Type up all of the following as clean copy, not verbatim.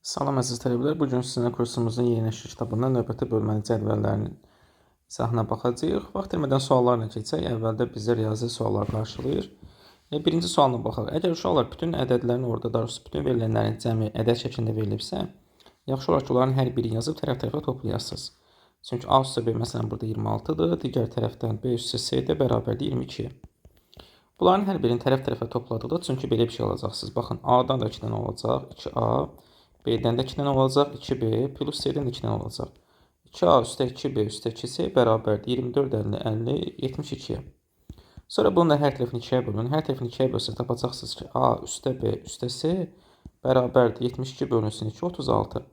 Salam əziz tələbələr, bu gün sizinlə kursumuzun yeni nəşr kitabından növbəti bölməli cədvəllərinin izahına baxacağıq. Vaxt itirmədən suallarla keçək. Əvvəldə bizə riyazi suallar qarşılayır. Birinci sualına baxaq. Əgər uşaqlar bütün ədədlərin orada doğrusu bütün verilənlərin cəmi ədəd şəklində verilibsə, yaxşı olar ki, onların hər birini yazıb tərəf-tərəfə toplayasınız. Çünki A üstə B məsələn burada 26-dır, digər tərəfdən B üstə C də bərabərdir 22-yə. Bunların hər birini tərəf-tərəfə topladıqda çünki belə bir şey alacaqsınız. Baxın, A-dan da 2 dənə olacaq, 2A, B-dən də 2 dənə olacaq, 2B plus C-dən də 2 dənə olacaq. 2A üstə 2B üstə 2C bərabərdir 24, 50, 50, 72-yə. Sonra bunun da hər tərəfini 2-yə bölün. Hər tərəfini 2-yə bölsəz tapacaqsınız ki, A üstə B üstə C bərabərdir 72 bölünsün 2, 36.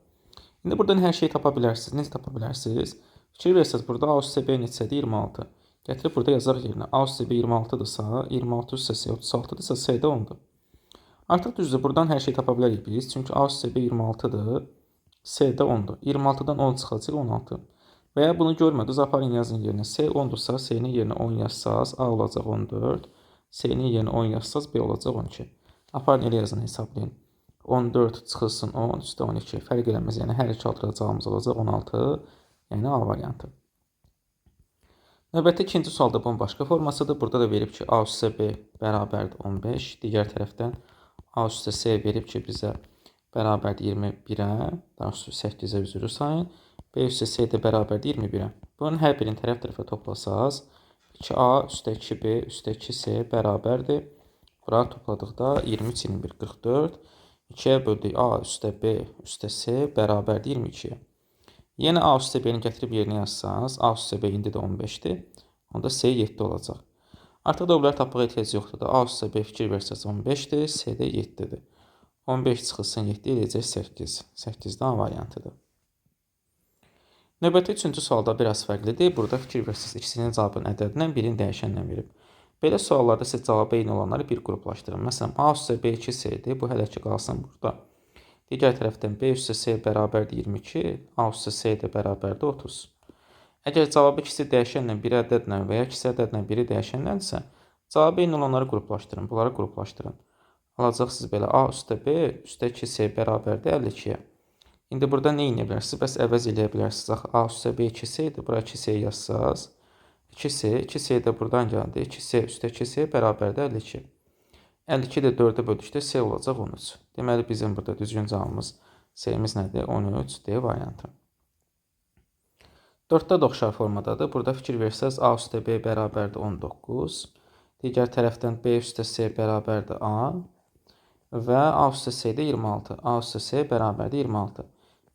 İndi buradan hər şeyi tapa bilərsiniz. Necə tapa bilərsiniz? Fikir versəz, burada A üstə B neçədir? 26. Gətirib burada yazaq yerinə. A üstə B 26-dırsa, 26 üstə C 36-dırsa, C də 10-dur. Artıq düzdür, buradan hər şeyi tapa bilərik biz. Çünki A üstə B 26-dır, C də 10-dur. 26-dan 10 çıxacaq 16. Və ya bunu görmədiniz, aparın yazın yerinə. C 10-dursa, C-nin yerinə 10 yazsaz, A olacaq 14. C-nin yerinə 10 yazsaz, B olacaq 12. Aparın elə yazın, hesablayın. 14 çıxılsın 10, üstə 12. Fərq eləməz, yəni hər iki altıracağımız olacaq 16. Yəni A variantı. Növbəti ikinci sualda bunun başqa formasıdır. Burada da verib ki, A üstə B bərabərdir 15. Digər tərəfdən A üstə C verib ki, bizə bərabərdir 21-ə, daha sonra 8-ə üzrü sayın. B üstə C də bərabərdir 21-ə. Bunun hər birini tərəf-tərəfə toplasaz, 2A üstə 2B üstə 2C bərabərdir. Bura topladıqda 23, 21, 44. 2-yə böldük A üstə B üstə C bərabərdir 22-yə. Yenə A üstə B-ni gətirib yerinə yazsanız, A üstə B indi də 15-dir. Onda C 7 olacaq. Artıq da bunları tapmağa ehtiyac yoxdur da. A üstə B fikir versəz 15-dir, C də 7-dir. 15 çıxılsın 7 eləyəcək 8. 8-də A variantıdır. Növbəti üçüncü sualda biraz fərqlidir. Burada fikir versəz ikisinin cavabının ədədindən birini dəyişənlə verib. Belə suallarda siz cavaba eyni olanları bir qruplaşdırın. Məsələn, A üstə B 2C-dir. Bu hələ ki qalsın burada. Digər tərəfdən B üstə C bərabərdir 22, A üstə C də bərabərdir 30. Əgər cavabı ikisi dəyişənlə bir ədədlə və ya ikisi ədədlə biri dəyişənlənsə, cavabı eyni olanları qruplaşdırın. Bunları qruplaşdırın. Alacaqsınız belə A üstə B üstə 2C bərabərdir 52-yə. İndi burada nə edə bilərsiniz? Bəs əvəz eləyə bilərsiniz. Axı A üstə B 2C idi. Bura 2C yazsaz. 2C də buradan gəldi. 2C üstə 2C bərabərdir 52. 52 də 4-ə böldükdə C olacaq 13. Deməli, bizim burada düzgün cavabımız C-miz nədir? 13, D variantı. 4-də də oxşar formadadır. Burada fikir versəz, A üstə B bərabərdir 19. Digər tərəfdən B üstə C bərabərdir A. Və A üstə C də 26. A üstə C bərabərdir 26.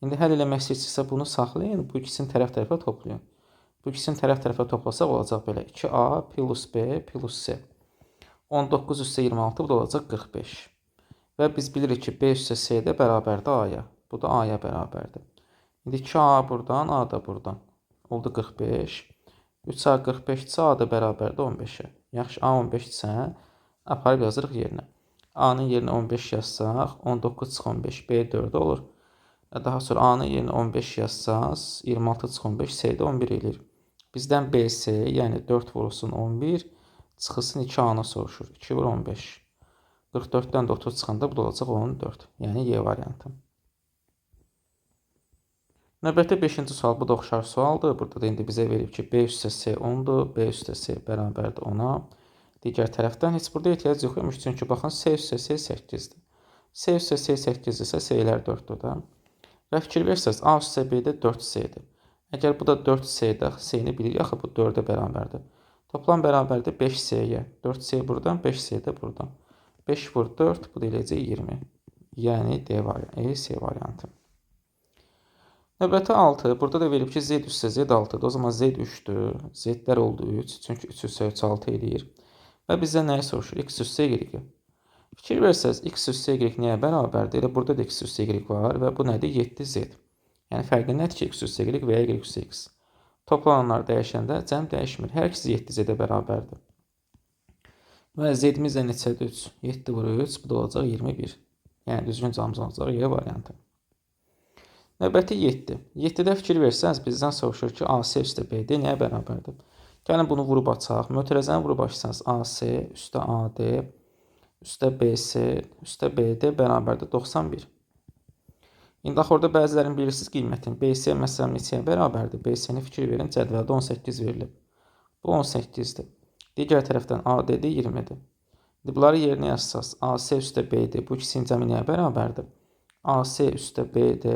İndi həll eləmək istəyirsinizsə bunu saxlayın. Bu ikisini tərəf-tərəfə toplayın. Bu ikisini tərəf-tərəfə toplasaq olacaq belə. 2A plus B plus C. 19 üstə 26 bu da olacaq 45. Və biz bilirik ki, B üstə C də bərabərdir A-ya. Bu da A-ya bərabərdir. İndi 2A buradan, A da buradan. Oldu 45. 3A 45-dirsə, A da bərabərdir 15-ə. Yaxşı, A 15-dirsə, aparıb yazırıq yerinə. A-nın yerinə 15 yazsaq, 19 çıx 15, B 4 olur. Daha sonra A-nın yerinə 15 yazsaq, 26 çıx 15, C də 11 eləyir. Bizdən BC, yəni 4 vurulsun 11, çıxılsın 2A-na soruşur. 2 vur 15. 44-dən də 30 çıxanda bu da olacaq 14. Yəni Y variantı. Növbəti 5-ci sual, bu da oxşar sualdır. Burada da indi bizə verib ki, B üstə C 10-dur, B üstə C bərabərdir 10-a. Digər tərəfdən heç burada ehtiyac yox imiş, çünki baxın, C üstə C 8-dir. C üstə C 8-dirsə, C-lər 4-dür da. Və fikir versəz, A üstə B-də 4C-dir. Əgər bu da 4C-dir, C-ni bilirik, axı bu 4-ə bərabərdir. Toplam bərabərdir 5C-yə. 4C buradan, 5C də buradan. 5 vur 4, bu da eləyəcək 20. Yəni D variantı, C variantı. Növbəti 6. Burada da verib ki, Z üstə Z 6-dır. O zaman Z 3-dür. Z-lər oldu 3. Çünki 3 üstə 3 6 eləyir. Və bizdən nəyi soruşur? X üstə Y. Fikir versəz, X üstə Y nəyə bərabərdir? Elə burada da X üstə Y var və bu nədir? 7Z. Yəni fərqi nədir ki, X üstə Y və ya Y üstə X? Toplananlar dəyişəndə cəm dəyişmir. Hər ikisi 7Z-də bərabərdir. Və Z-imiz də neçədir? 3. 7 vur 3, bu da olacaq 21. Yəni düzgün cavabımız olacaq Y variantı. Növbəti 7. 7-də fikir versəniz, bizdən soruşur ki, AC üstə BD nəyə bərabərdir? Gəlin bunu vurub açaq. Mötərizəni vurub açsanız, AC üstə AD üstə BC üstə BD bərabərdir 91. İndi axı orada bəzilərin bilirsiniz qiymətin. BC məsələn neçəyə bərabərdir? BC-ni fikir verin, cədvəldə 18 verilib. Bu 18-dir. Digər tərəfdən AD-də 20-dir. Bunları yerinə yazsaz, AC üstə BD bu ikisinin cəmi nəyə bərabərdir? AC üstə BD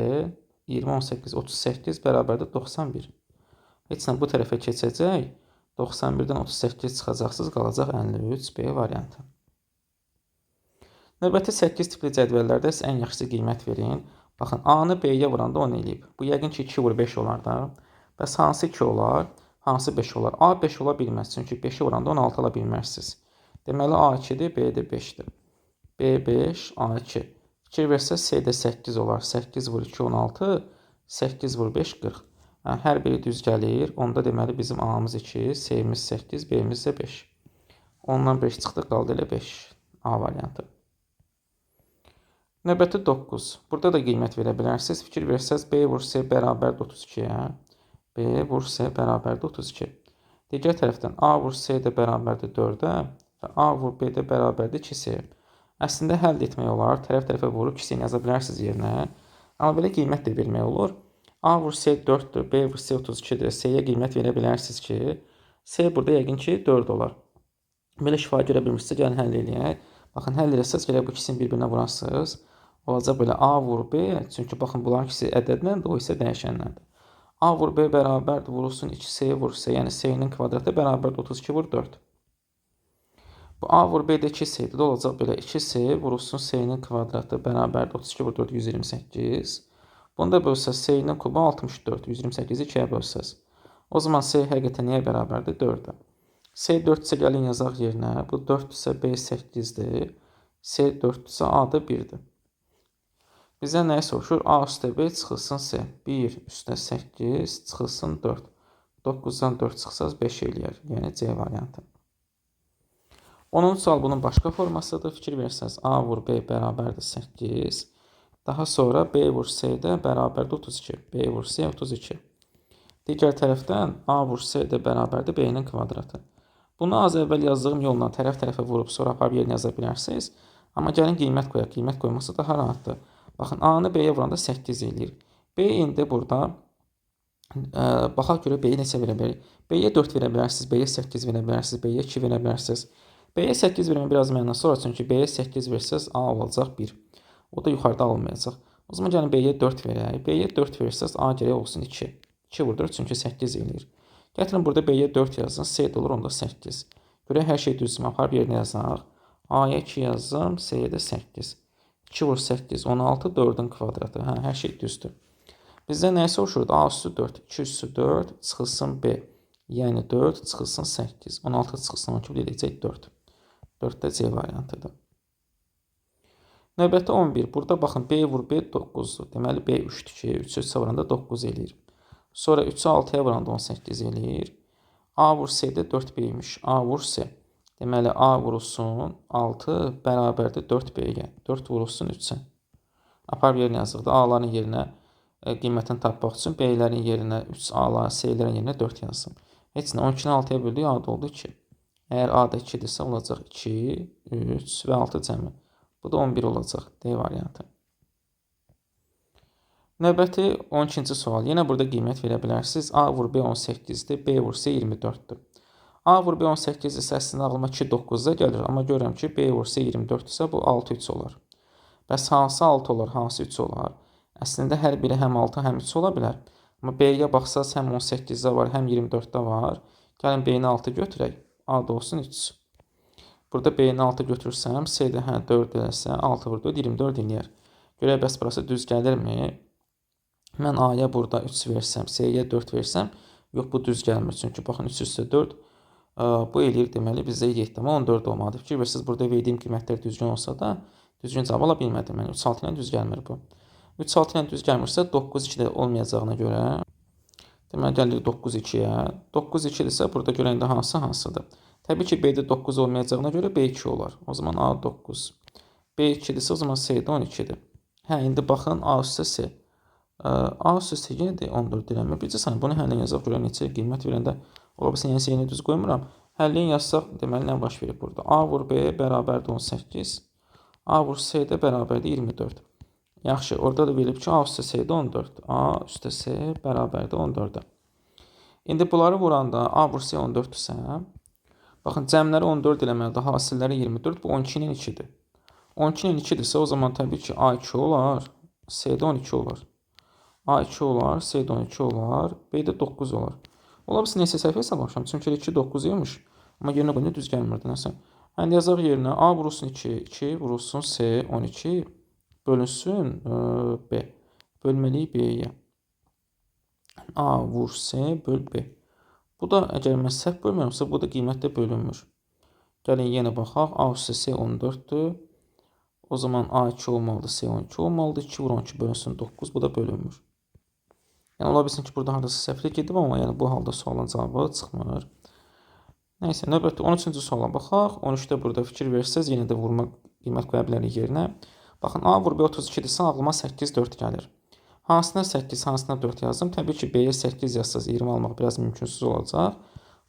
20, 18, 38 bərabərdir 91. Heç nə bu tərəfə keçəcək. 91-dən 38 çıxacaqsız, qalacaq 53 B variantı. Növbəti 8 tipli cədvəllərdə isə ən yaxşısı qiymət verin. Baxın, A-nı B-yə vuranda 10 eləyib. Bu yəqin ki 2 vur 5 olar da. Bəs hansı 2 olar? Hansı 5 olar? A 5 ola bilməz. Çünki 5-i vuranda 16 ala bilməzsiniz. Deməli A2-dir, B-də 5-dir. B5, A2. Fikir versəz C-də 8 olar. 8 vur 2, 16. 8 vur 5, 40. Hər biri düz gəlir. Onda deməli bizim A-mız 2, C-miz 8, B-miz də 5. Ondan 5 çıxdı, qaldı elə 5. A variantı. Növbəti 9. Burada da qiymət verə bilərsiniz. Fikir versəz B vur C bərabərdir 32-yə. B vur C bərabərdir 32. Digər tərəfdən A vur C də bərabərdir 4-ə və A vur B də bərabərdir 2C-yə. Əslində həll etmək olar. Tərəf-tərəfə vurub 2-ni yaza bilərsiniz yerinə. Amma belə qiymət də vermək olur. A vur C 4-dür, B vur C 32-dir. C-yə qiymət verə bilərsiniz ki, C burada yəqin ki 4 olar. Belə şifa görə bilmirsinizsə, gəlin həll eləyək. Baxın, həll eləsəz, gələk bu ikisini bir-birinə vurasınız. Olacaq belə A vur B, çünki baxın, bunların ikisi ədədlərdir, o isə dəyişənlərdir. A vur B bərabərdir, vurulsun 2C vur C, yəni C-nin kvadratı bərabərdir 32 vur 4. Bu A vur B də 2C-dir, də olacaq belə 2C vurulsun C-nin kvadratı bərabərdir 32 vur 4, 128. Bunu da bölsəz, C-nin kubu 64, 128-i 2-yə bölsəz. O zaman C həqiqətən nəyə bərabərdir? 4-ə. C 4-sə gəlin yazaq yerinə, bu 4-sə B 8-dir, C 4-sə A da 1-dir. Bizə nəyə soruşur? A üstə B çıxılsın C. 1 üstə 8 çıxılsın 4. 9-dan 4 çıxsaz 5 eləyər. Yəni C variantı. 10-cu sual bunun başqa formasıdır. Fikir versəz A vur B bərabərdir 8. Daha sonra B vur C də bərabərdir 32. B vur C 32. Digər tərəfdən A vur C də bərabərdir B-nin kvadratı. Bunu az əvvəl yazdığım yolla tərəf-tərəfə vurub sonra aparıb yerinə yaza bilərsiniz. Amma gəlin qiymət qoyaq. Qiymət qoyması daha rahatdır. Baxın, A-nı B-yə vuranda 8 eləyir. B indi burada baxaq görə B-yə neçə verə bilərik? B-yə 4 verə bilərsiniz, B-yə 8 verə bilərsiniz, B-yə 2 verə bilərsiniz. B-yə 8 vermək biraz mənası var, çünki B-yə 8 versəz A olacaq 1. O da yuxarıda alınmayacaq. O zaman gəlin B-yə 4 verək. B-yə 4 versəz A gərək olsun 2. 2 vur 4 çünki 8 eləyir. Gətirin burada B-yə 4 yazın, C də olur, onda 8. Görək hər şey düzdürmü? Aparıb yerinə yazaq. A-ya 2 yazdım, C-yə də 8. 2 vur 8, 16, 4-ün kvadratı. Hər şey düzdür. Bizdə nəyə soruşurdu? A üstü 4, 2 üstü 4, çıxılsın B. Yəni 4, çıxılsın 8. 16 çıxılsın 12, eləyəcək 4. 4 də C variantıdır. Növbəti 11. Burada baxın, B vur B 9-dur. Deməli, B 3-dür ki, 3-ü 3-ə vuranda 9 eləyir. Sonra 3-ü 6-ya vuranda 18 eləyir. A vur C də 4B-ymiş. A vur C. Deməli, A vurulsun 6 bərabərdir 4B-yə. 4 vurulsun 3-ə. Aparıb yerinə yazıqda. A-ların yerinə qiymətini tapmaq üçün B-lərin yerinə 3, A-ların, C-lərin yerinə 4 yazsın. Heç nə, 12-ni 6-ya böldük, A-da oldu 2. Əgər A-da 2-dirsə, olacaq 2, 3 və 6 cəmi. Bu da 11 olacaq. D variantı. Növbəti 12-ci sual. Yenə burada qiymət verə bilərsiniz. A vur B 18-dir, B vur C 24-dür. A vur B 18 isə əslində ağlıma 2 9-da gəlir. Amma görürəm ki, B vur C 24 isə bu 6 3 olar. Bəs hansı 6 olar, hansı 3 olar? Əslində hər biri həm 6, həm 3 ola bilər. Amma B-yə baxsaz həm 18-də var, həm 24-də var. Gəlin B-ni 6 götürək. A da olsun 3. Burada B-ni 6 götürsəm, C-də 4 eləsə, 6 vur 4, 24 eləyər. Görək, bəs burası düz gəlirmi? Mən A-ya burada 3 versəm, C-yə 4 versəm, yox, bu düz gəlmir. Çünki baxın, 3 üstə 4, bu eləyir, deməli, bizdə 7, amma 14 olmalıdır. Fikir versiniz, burada verdiyim qiymətlər düzgün olsa da, düzgün cavab ala bilmədim. Yəni, 3-6 ilə düz gəlmir bu. 3-6 ilə düz gəlmirsə, 9-2 də olmayacağına görə, deməli, gəlir 9-2-yə. 9-2-dirsə, burada görəndə hansıdır? Təbii ki, B-də 9 olmayacağına görə B2 olar. O zaman A 9. B2-dirsə, o zaman C-də 12-dir. İndi baxın, A üstə C. A üstə C yenə də 14 dirəmir. Bircə saniyə, bunu həllin yazaq, görək neçə qiymət verəndə. Ola bilsin, yəni C-ni düz qoymuram. Həllin yazsaq, deməli, nə baş verib burada? A vur B bərabərdir 18. A vur C də bərabərdir 24. Yaxşı, orada da verilib ki, A üstə S də 14. A üstə S bərabərdir 14-ə. İndi bunları vuranda A vur S 14-dürsə, baxın, cəmləri 14 eləməlidir, hasilləri 24, bu 12-nin 2-dir. 12-nin 2-dirsə, o zaman təbii ki, A2 olar, S də 12 olar. A2 olar, S də 12 olar, B də 9 olar. Ola bilsin, neçə səhv hesablamışam, çünki 2 9 imiş, amma yerinə qoyunca düz gəlmirdi, nəsə. Həndə yazaq yerinə A vurulsun 2, 2 vurulsun S 12, bölünsün B. Bölməliyik B-yə. A vur S böl B. Bu da əgər mən səhv bölmürəmsə, bu da qiymətdə bölünmür. Gəlin yenə baxaq. A üstə S 14-dür. O zaman A2 olmalıdır, S 12 olmalıdır. 2 vur 12 bölünsün 9, bu da bölünmür. Yəni ola bilsin ki, burada hardasa səhvlik gedib, amma yəni bu halda sualın cavabı çıxmır. Nəysə, növbəti 13-cü suala baxaq. 13-də burada fikir versəz, yenə də vurma qiymət qoya bilərik yerinə. Baxın, A vur B 32-dirsə, ağlıma 8 4 gəlir. Hansına 8, hansına 4 yazdım? Təbii ki, B-yə 8 yazsaz 20 almaq biraz mümkünsüz olacaq.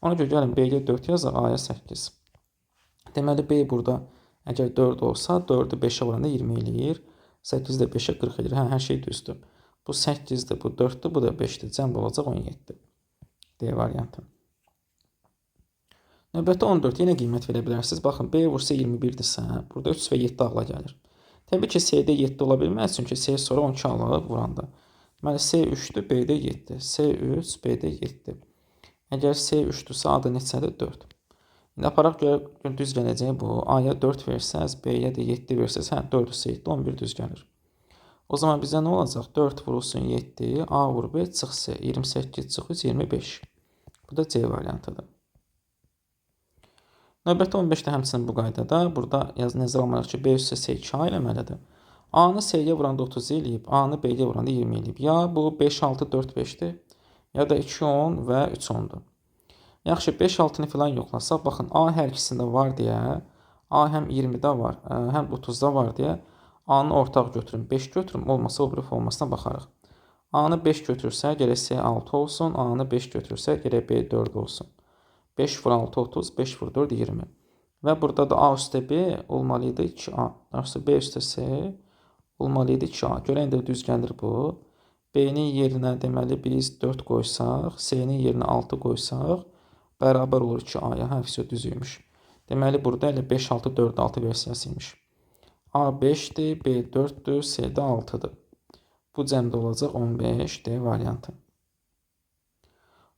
Ona görə gəlin B-yə 4 yazaq, A-ya 8. Deməli, B burada əgər 4 olsa, 4-ü 5-ə vuranda 20 eləyir. 8-i də 5-ə 40 eləyir. Hə, hər şey düzdür. Bu 8-dir, bu 4-dür, bu da 5-dir. Cəmr olacaq 17. D variantı. Növbəti 14 yenə qiymət verə bilərsiniz. Baxın, B vursa 21-dirsə, burada 3 və 7 ağla gəlir. Təbii ki, S-də 7 ola bilməz, çünki S sonra 12 alır vuranda. Deməli, S 3-dür, B-də 7. S 3, B-də 7. Əgər S 3-dürsə, A da neçədir? 4. İndi aparaq görə düz gələcək bu. A-ya 4 versəz, B-yə də 7 versəz, hə, 4 üstə 7, 11 düz gəlir. O zaman bizə nə olacaq? 4 vurulsun 7, A vur B, çıx S, 28 çıx 3, 25. Bu da C variantıdır. Növbəti 15-də həmçinin bu qaydada, burada nəzərə almalıyıq ki, B üstə S 2A eləməlidir. A-nı S-yə vuranda 30 eləyib, A-nı B-yə vuranda 20 eləyib. Ya bu 5, 6, 4, 5-dir, ya da 2, 10 və 3, 10-dur. Yaxşı, 5, 6-nı filan yoxlasaq, baxın, A hər ikisində var deyə, A həm 20-də var, həm 30-da var deyə, A-nı ortaq götürün, 5 götürün, olmasa o biri formasına baxarıq. A-nı 5 götürsə, gərək S 6 olsun, A-nı 5 götürsə, gərək B 4 olsun. 5 vur 6, 30, 5 vur 4, 20. Və burada da A üstə B olmalıydı 2A. Yaxşı, B üstə S olmalıydı 2A. Görən də düz gəlir bu. B-nin yerinə deməli biz 4 qoysaq, S-nin yerinə 6 qoysaq, bərabər olur 2A-ya. Hə, fiziyo düzüymüş. Deməli, burada elə 5, 6, 4, 6 versiyasıymış. A 5-dir, B 4-dür, S də 6-dır. Bu cəmdə olacaq 15, D variantı.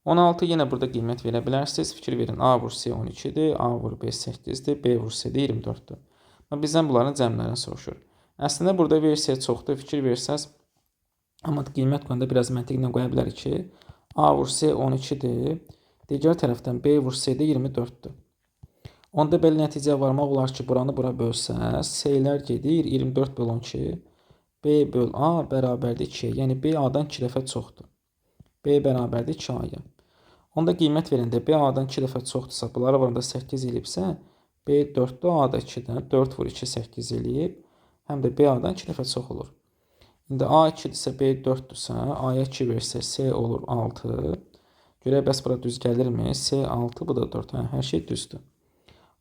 16 yenə burada qiymət verə bilərsiniz. Fikir verin, A vur S 12-dir, A vur B 8-dir, B vur S də 24-dür. Bizdən bunların cəmlərini soruşur. Əslində burada versiya çoxdur, fikir versəz. Amma qiymət qoyanda biraz məntiqlə qoya bilərik ki, A vur S 12-dir, digər tərəfdən B vur S də 24-dür. Onda belə nəticə varmaq olar ki, buranı bura bölsəz, S-lər gedir 24 böl 12, B böl A bərabərdir 2, yəni B A-dan 2 dəfə çoxdur. B bərabərdir 2A-ya. Onda qiymət verəndə B A-dan 2 dəfə çoxdursa, bunları varında 8 eləyibsə, B 4-dür, A da 2-dən, 4 vur 2, 8 eləyib, həm də B A-dan 2 dəfə çox olur. İndi A 2-dirsə, B 4-dürsə, A-ya 2 versə, S olur 6. Görək, bəs bura düz gəlirmi? S 6, bu da 4, hər şey düzdür.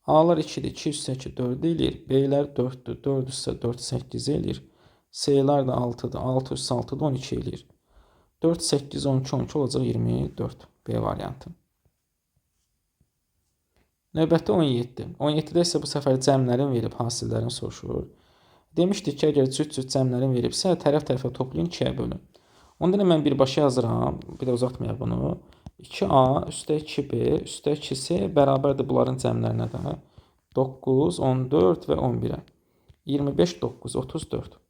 A-lar 2-dir, 2 üstə 2, 4 eləyir. B-lər 4-dür, 4 üstə 4, 8 eləyir. S-lər də 6-dır, 6 üstə 6, 12 eləyir. 4, 8, 12, 12 olacaq 24. B variantı. Növbəti 17. 17-də isə bu səfər cəmlərin verib hasillərini soruşur. Demişdik ki, əgər cüt-cüt cəmlərin veribsə, tərəf-tərəfə toplayın, 2-yə bölün. Onda da mən birbaşa yazıram, bir də uzatmayaq bunu. 2A üstə 2B üstə 2C bərabərdir bunların cəmlərinə də. 9, 14 və 11-ə. 25, 9, 34.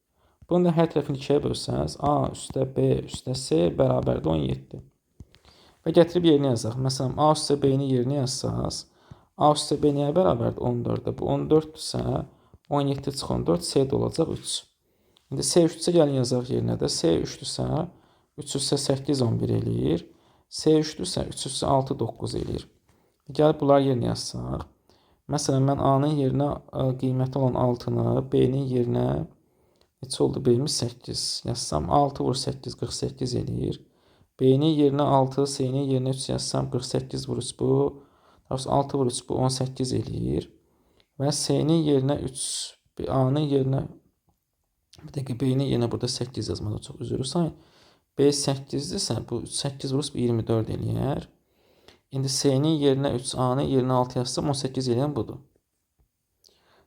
Bunu da hər tərəfini 2-yə bölsəz, A üstə B üstə C bərabərdir 17. Və gətirib yerinə yazaq. Məsələn, A üstə B-ni yerinə yazsaz, A üstə B nəyə bərabərdir? 14-də. Bu 14-dürsə, 17 çıx 14, C də olacaq 3. İndi C 3-sə gəlin yazaq yerinə də. C 3-dürsə, 3 üstə 8, 11 eləyir. C 3-dürsə, 3 üstə 6, 9 eləyir. Gəlib bunlar yerinə yazsaq. Məsələn, mən A-nın yerinə qiyməti olan 6-nı, B-nin yerinə neçə oldu? B-miz 8 yazsam, 6 vur 8, 48 eləyir. B-nin yerinə 6, C-nin yerinə 3 yazsam, 48 vur 3 bu. 6 vur 3 bu, 18 eləyir. Və C-nin yerinə 3, A-nın yerinə Bir dəqiqə B-ni yenə burada 8 yazmalı çox üzr istəyirəm. B 8-dirsə bu 8 vurus 24 eləyər. İndi C-nin yerinə 3, A-nın yerinə 6 yazsam 18 eləyən budur.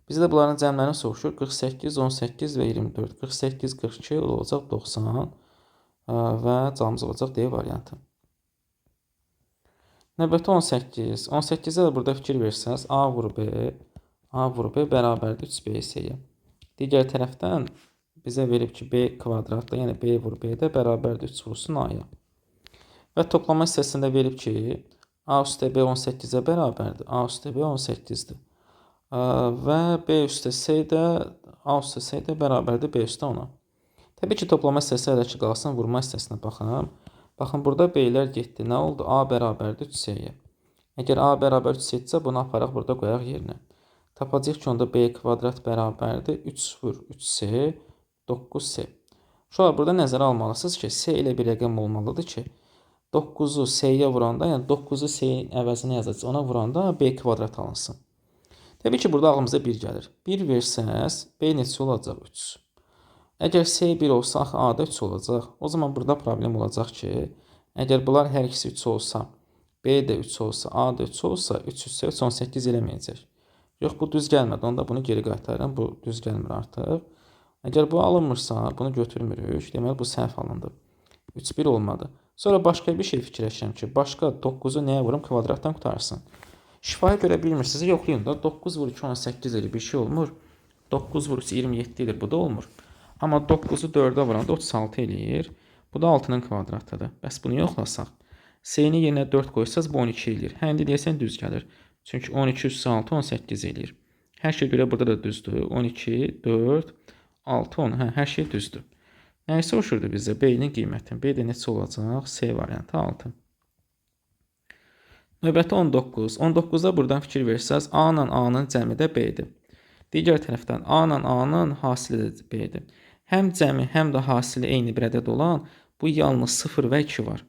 Bizə də bunların cəmlərini soruşur. 48, 18 və 24. 48, 42 olacaq 90 və cavabımız olacaq D variantı. Növbəti 18. 18-ə də burada fikir versəz A vur B bərabərdir 3BC-yə. Digər tərəfdən bizə verib ki, B kvadratda, yəni B vur B-də bərabərdir 3 vursun A-ya. Və toplama hissəsində verib ki, A üstə B 18-ə bərabərdir. A üstə B 18-dir. Və B üstə C də A üstə C də bərabərdir B üstə 10-a. Təbii ki, toplama hissəsi hələ ki qalsın, vurma hissəsinə baxın. Baxın, burada B-lər getdi. Nə oldu? A bərabərdir 3C-yə. Əgər A bərabər 3C-dirsə, bunu aparaq burada qoyaq yerinə. Tapacaq ki, onda B kvadrat bərabərdir 3 vur 3C 9C. Uşaqlar, burada nəzərə almalısınız ki, C elə bir rəqəm olmalıdır ki, 9-u C-yə vuranda, yəni 9-u C-nin əvəzinə yazacaq, ona vuranda B kvadrat alınsın. Təbii ki, burada ağlımıza 1 gəlir. 1 versəz, B neçə olacaq? 3. Əgər C 1 olsa, axı A da 3 olacaq. O zaman burada problem olacaq ki, əgər bunlar hər ikisi 3 olsa, B də 3 olsa, A da 3 olsa, 3 üstə 3 18 eləməyəcək. Yox, bu düz gəlmədi. Onda bunu geri qaytarıram. Bu düz gəlmir artıq. Əgər bu alınmırsa, bunu götürmürük. Deməli, bu səhv alındı. 3 1 olmadı. Sonra başqa bir şey fikirləşirəm ki, başqa 9-u nəyə vurum? Kvadratdan qutarsın. Şifayı görə bilmirsiniz, yoxlayın da. 9 vur 2 18 edir, bir şey olmur. 9 vur 27 edir, bu da olmur. Amma 9-u 4-ə vuranda 36 eləyir. Bu da 6-nın kvadratıdır. Bəs bunu yoxlasaq. C-ni yerinə 4 qoysaz, bu 12 eləyir. Hə, indi deyəsən düz gəlir. Çünki 12 üstə 6 18 eləyir. Hər şey görə burada da düzdür. 12, 4, 6, 10. Hə, hər şey düzdür. Nəyi soruşurdu bizə? B-nin qiyməti. B də neçə olacaq? C variantı 6. Növbəti 19. 19-da buradan fikir versəz, A ilə A-nın cəmi də B-dir. Digər tərəfdən A ilə A-nın hasili də B-dir. Həm cəmi, həm də hasili eyni bir ədəd olan, bu yalnız 0 və 2 var.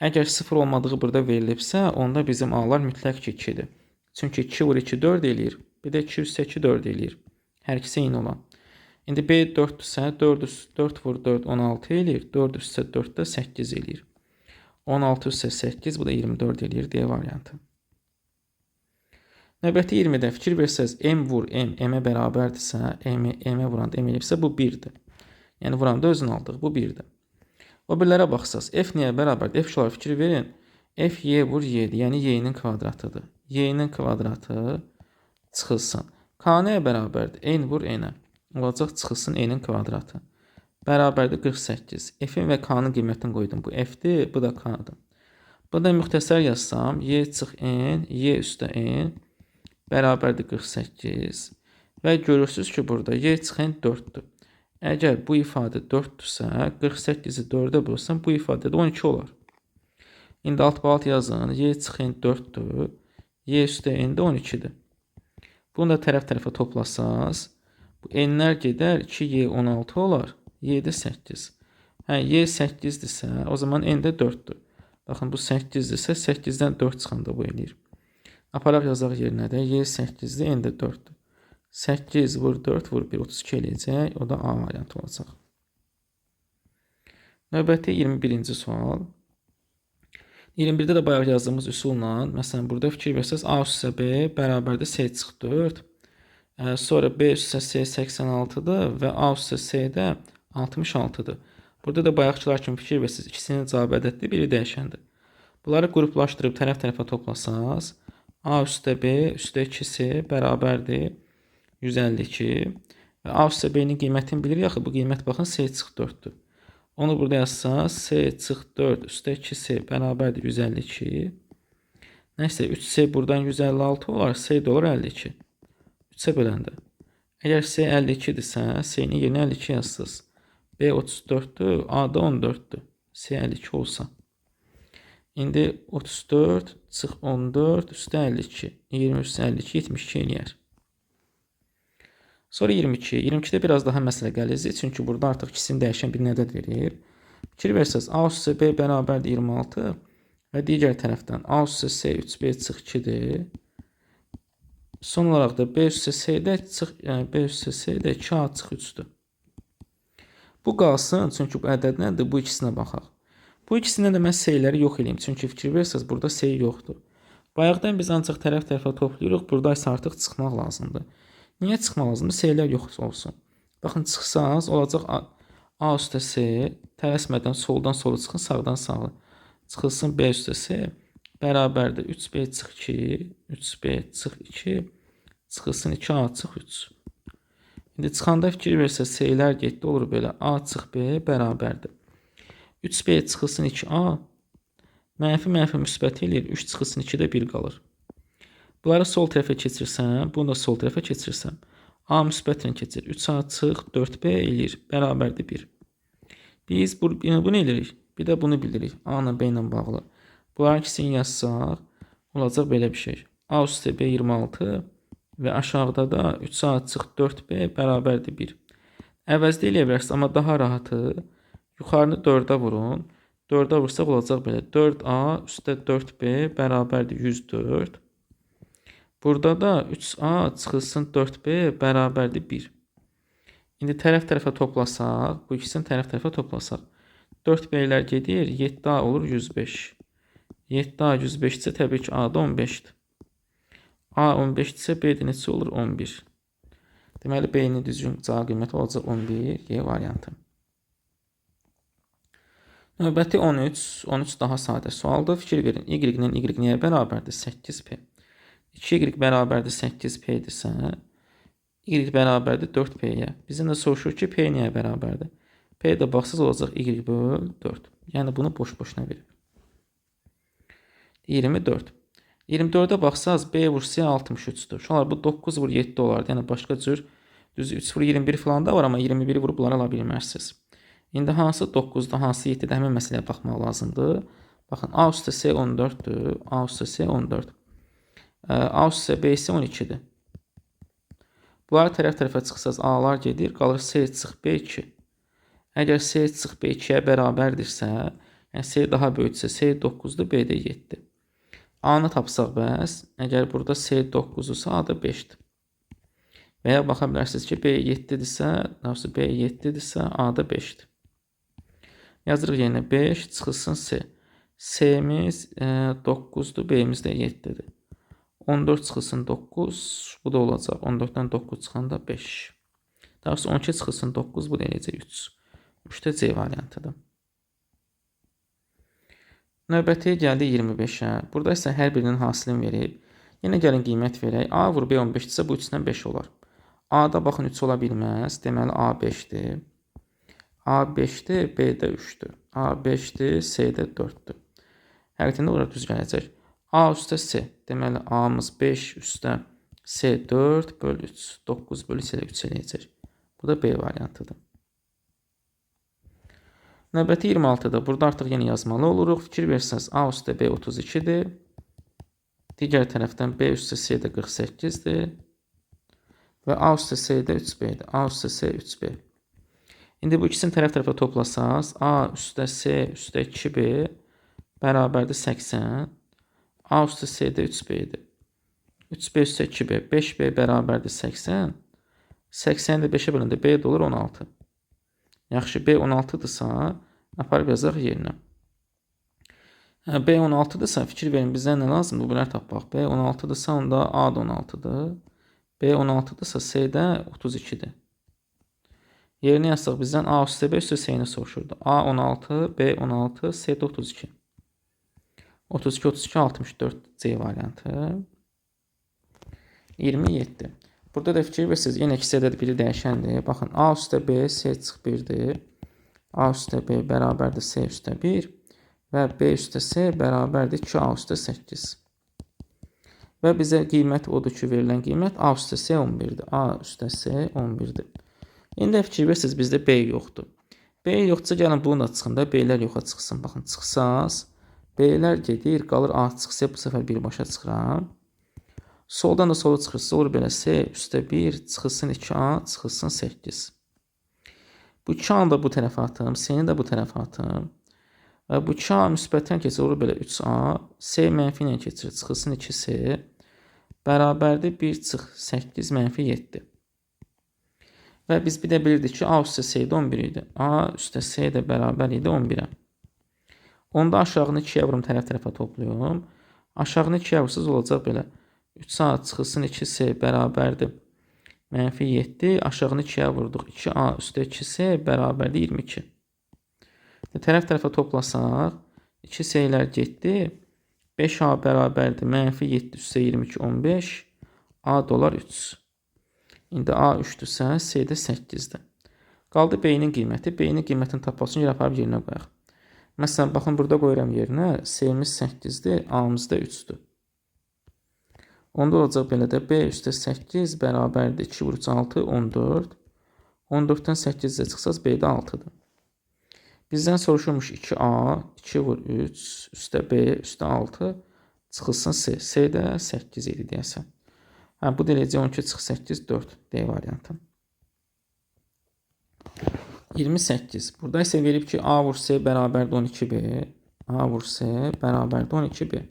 Əgər 0 olmadığı burada verilibsə, onda bizim A-lar mütləq ki 2-dir. Çünki 2 vur 2 4 eləyir. Bir də 2 üstə 2 4 eləyir. Hər ikisi eyni olan. İndi B 4-dürsə, 4 vur 4 16 eləyir. 4 üstə 4 də 8 eləyir. 16 üstə 8, bu da 24 eləyir. D variantı. Növbəti 20-də fikir versəz, M vur M, M-ə bərabərdirsə, M-ə vuranda M eləyibsə, bu 1-dir. Yəni vuranda özün aldıq, bu 1-dir. O birlərə baxsaz, F niyə bərabərdir? F şular fikir verin. F Y vur Y-dir, yəni Y-nin kvadratıdır. Y-nin kvadratı çıxılsın. K nəyə bərabərdir? N vur N-ə. Olacaq çıxılsın N-in kvadratı. Bərabərdir 48. F-in və K-nın qiymətini qoydum. Bu F-dir, bu da K-dır. Burada müxtəsər yazsam, Y çıx N, Y üstə N bərabərdir 48. Və görürsünüz ki, burada Y çıx N 4-dür. Əgər bu ifadə 4-dürsə, 48-i 4-ə bölsəm, bu ifadə də 12 olar. İndi alt balat yazın, Y çıx N 4-dür, Y üstə N də 12-dir. Bunu da tərəf-tərəfə toplasaz, bu N-lər gedər, 2Y 16 olar, Y də 8. Hə, Y 8-dirsə, o zaman N də 4-dür. Baxın, bu 8-dirsə, 8-dən 4 çıxanda bu eləyir. Aparaq yazaq yerinə də, Y 8-dir, N də 4-dür. 8 vur 4 vur 1, 32 eləyəcək, o da A variantı olacaq. Növbəti 21-ci sual. 21-də də bayaq yazdığımız üsulla, məsələn, burada fikir versəz, A üstə B bərabərdir C çıx 4. Sonra B üstə C 86-dır və A üstə C də 66-dır. Burada da bayaqçılar kimi fikir versəz, ikisinin cavab ədəddir, biri dəyişəndir. Bunları qruplaşdırıb tərəf-tərəfə toplasaz, A üstə B üstə 2C bərabərdir 152 və A üstə B-nin qiymətini bilirik, axı bu qiymət baxın C çıx 4-dür. Onu burada yazsaz, C çıx 4 üstə 2C bərabərdir 152. Nəysə, 3C buradan 156 olar, C də olur 52. 3-ə böləndə. Əgər C 52-dirsə, C-nin yerinə 52 yazsız. B 34-dür, A da 14-dür. C 52 olsa. İndi 34 çıx 14 üstə 52. 20 üstə 52, 72 eləyər. Sonra 22. 22-də biraz daha məsələ qəlizi, çünki burada artıq ikisini dəyişən bir ədəd verir. Fikir versəz, A üstə B bərabərdir 26 və digər tərəfdən A üstə C 3B çıx 2-dir. Son olaraq da B üstə C də 2A çıx 3-dür. Bu qalsın, çünki bu ədəd nədir? Bu ikisinə baxaq. Bu ikisindən də mən S-ləri yox eləyim, çünki fikir verirsiniz, burada S yoxdur. Bayaqdan biz ancaq tərəf-tərəfə toplayırıq, burada isə artıq çıxmaq lazımdır. Niyə çıxmaq lazımdır? S-lər yox olsun. Baxın, çıxsaz, olacaq A üstə S, tələsmədən soldan sola çıxın, sağdan sağa. Çıxılsın B üstə S, bərabərdir 3B çıx 2, 3B çıx 2, çıxılsın 2A çıx 3. İndi çıxanda fikir versə, S-lər getdi, olur belə. A çıx B bərabərdir 3B çıxılsın 2A, mənfi müsbət eləyir, 3 çıxılsın 2-də 1 qalır. Bunları sol tərəfə keçirsəm, bunu da sol tərəfə keçirsəm, A müsbətlə keçir, 3A çıx 4B eləyir, bərabərdir 1. Biz bunu eləyirik, bir də bunu bilirik, A ilə B ilə bağlı. Bunların ikisini yazsaq, olacaq belə bir şey. A üstə B 26 və aşağıda da 3A çıx 4B bərabərdir 1. Əvəzdə eləyə bilərsiniz, amma daha rahatı, yuxarını 4-ə vurun. 4-ə vursaq olacaq belə. 4A üstə 4B bərabərdir 104. Burada da 3A çıxılsın 4B bərabərdir 1. İndi tərəf-tərəfə toplasaq, bu ikisini tərəf-tərəfə toplasaq. 4B-lər gedir, 7A olur 105. 7A 105-isə təbii ki, A da 15-dir. A 15-dirsə B-də neçə olur? 11. Deməli, B-nin düzgün cavab qiyməti olacaq 11, Y variantı. Növbəti 13. 13 daha sadə sualdır. Fikir verin. Y-nin Y nəyə bərabərdir? 8P. 2Y bərabərdir 8P-dirsə, Y bərabərdir 4P-yə. Bizdən də soruşur ki, P nəyə bərabərdir? P də baxsız olacaq Y böl 4. Yəni, bunu boş-boşuna verir. 24. 24-ə baxsaz, B vur C 63-dür. Şunlar, bu 9 vur 7 olardı. Yəni, başqa cür, düz 3 vur 21 falan da var, amma 21 vurub bunları ala bilmərsiniz. İndi hansı 9-da, hansı 7-də həmin məsələyə baxmaq lazımdır. Baxın, A üstə C 14-dür. A üstə C 14. A üstə B isə 12-dir. Bunları tərəf-tərəfə çıxsaz A-lar gedir, qalır C çıx B 2. Əgər C çıx B 2-yə bərabərdirsə, yəni C daha böyüksə, C 9-dur, B də 7-dir. A-nı tapsaq bəs, əgər burada C 9-dursa, A da 5-dir. Və ya baxa bilərsiniz ki, B 7-dirsə, B 7-dirsə, A da 5-dir. Yazırıq yenə 5, çıxılsın C. C-miz 9-dur, B-miz də 7-dir. 14 çıxılsın 9, bu da olacaq. 14-dən 9 çıxanda 5. Daha sonra 12 çıxılsın 9, bu da eləyəcək 3. 3-də C variantıdır. Növbəti gəldi 25-ə. Burada isə hər birinin hasilini verib. Yenə gəlin qiymət verək. A vur B 15-dirsə, bu 3-dən 5 olar. A-da baxın 3 ola bilməz. Deməli, A 5-dir. A 5-dir, B də 3-dür. A 5-dir, C də 4-dür. Həqiqətən də orada düz gələcək. A üstə C. Deməli, A-mız 5 üstə C 4 böl 3. 9 böl 3 elə 3 eləyəcək. Bu da B variantıdır. Növbəti 26-da. Burada artıq yenə yazmalı oluruq. Fikir versəniz, A üstə B 32-dir. Digər tərəfdən B üstə C də 48-dir. Və A üstə C də 3B-dir. A üstə C 3B. İndi bu ikisini tərəf-tərəfə toplasaq, A üstə C üstə 2B bərabərdir 80. A üstə C də 3B-dir. 3B üstə 2B, 5B bərabərdir 80. 80-də 5-ə bölündə B də olur 16. Yaxşı, B 16-dırsa, aparıb yazaq yerinə. B 16-dırsa, fikir verin, bizdən nə lazımdır? Bunları tapaq. B 16-dırsa, onda A da 16-dır. B 16-dırsa, C də 32-dir. Yerinə yazsaq bizdən A üstə B üstə C-ni soruşurdu. A 16, B 16, C də 32. 32, 32, 64 C variantı. 27. Burada da fikir verirsiniz, yenə ikisi ədəd biri dəyişəndir. Baxın, A üstə B, C çıx 1-dir. A üstə B bərabərdir C üstə 1 və B üstə C bərabərdir 2A üstə 8. Və bizə qiymət odur ki, verilən qiymət A üstə C 11-dir. A üstə C 11-dir. İndi fikir verirsiniz, bizdə B yoxdur. B yoxdursa, gəlin bunu da çıxın da, B-lər yoxa çıxsın. Baxın, çıxsaz, B-lər gedir, qalır A çıxsa, bu səfər birbaşa çıxıram. Soldan da sola çıxırsa, olur belə C üstə 1, çıxılsın 2A, çıxılsın 8. Bu 2A-nı da bu tərəfə atım, C-ni də bu tərəfə atım. Və bu 2A müsbətdən keçir, olur belə 3A, C mənfi ilə keçir, çıxılsın 2C, bərabərdir 1 çıx 8 mənfi 7. Və biz bir də bilirdik ki, A üstə S də 11 idi. A üstə S də bərabər idi 11-ə. Onda aşağını 2-yə vurum, tərəf-tərəfə toplayım. Aşağını 2-yə vursuz olacaq belə. 3A çıxılsın 2S bərabərdir. -7. Aşağını 2-yə vurduq. 2A üstə 2S bərabərdir 22. Tərəf-tərəfə toplasaq, 2S-lər getdi. 5A bərabərdir. -7 üstə 22, 15. A dolar 3. İndi A 3-dürsə, S də 8-dir. Qaldı B-nin qiyməti. B-nin qiymətini tapmaq üçün aparıb yerinə qoyaq. Məsələn, baxın, burada qoyuram yerinə. S-miz 8-dir, A-mız da 3-dür. Onda olacaq belə də B üstə 8 bərabərdir. 2 vur 3, 6, 14. 14-dən 8-də çıxsaz B də 6-dır. Bizdən soruşulmuş 2A, 2 vur 3, üstə B, üstə 6, çıxılsın S. S də 8 idi deyəsən. Bu deyəcək 12 çıx 8, 4 D variantı. 28. Burada isə verib ki, A vur S bərabərdir 12B. A vur S bərabərdir 12B.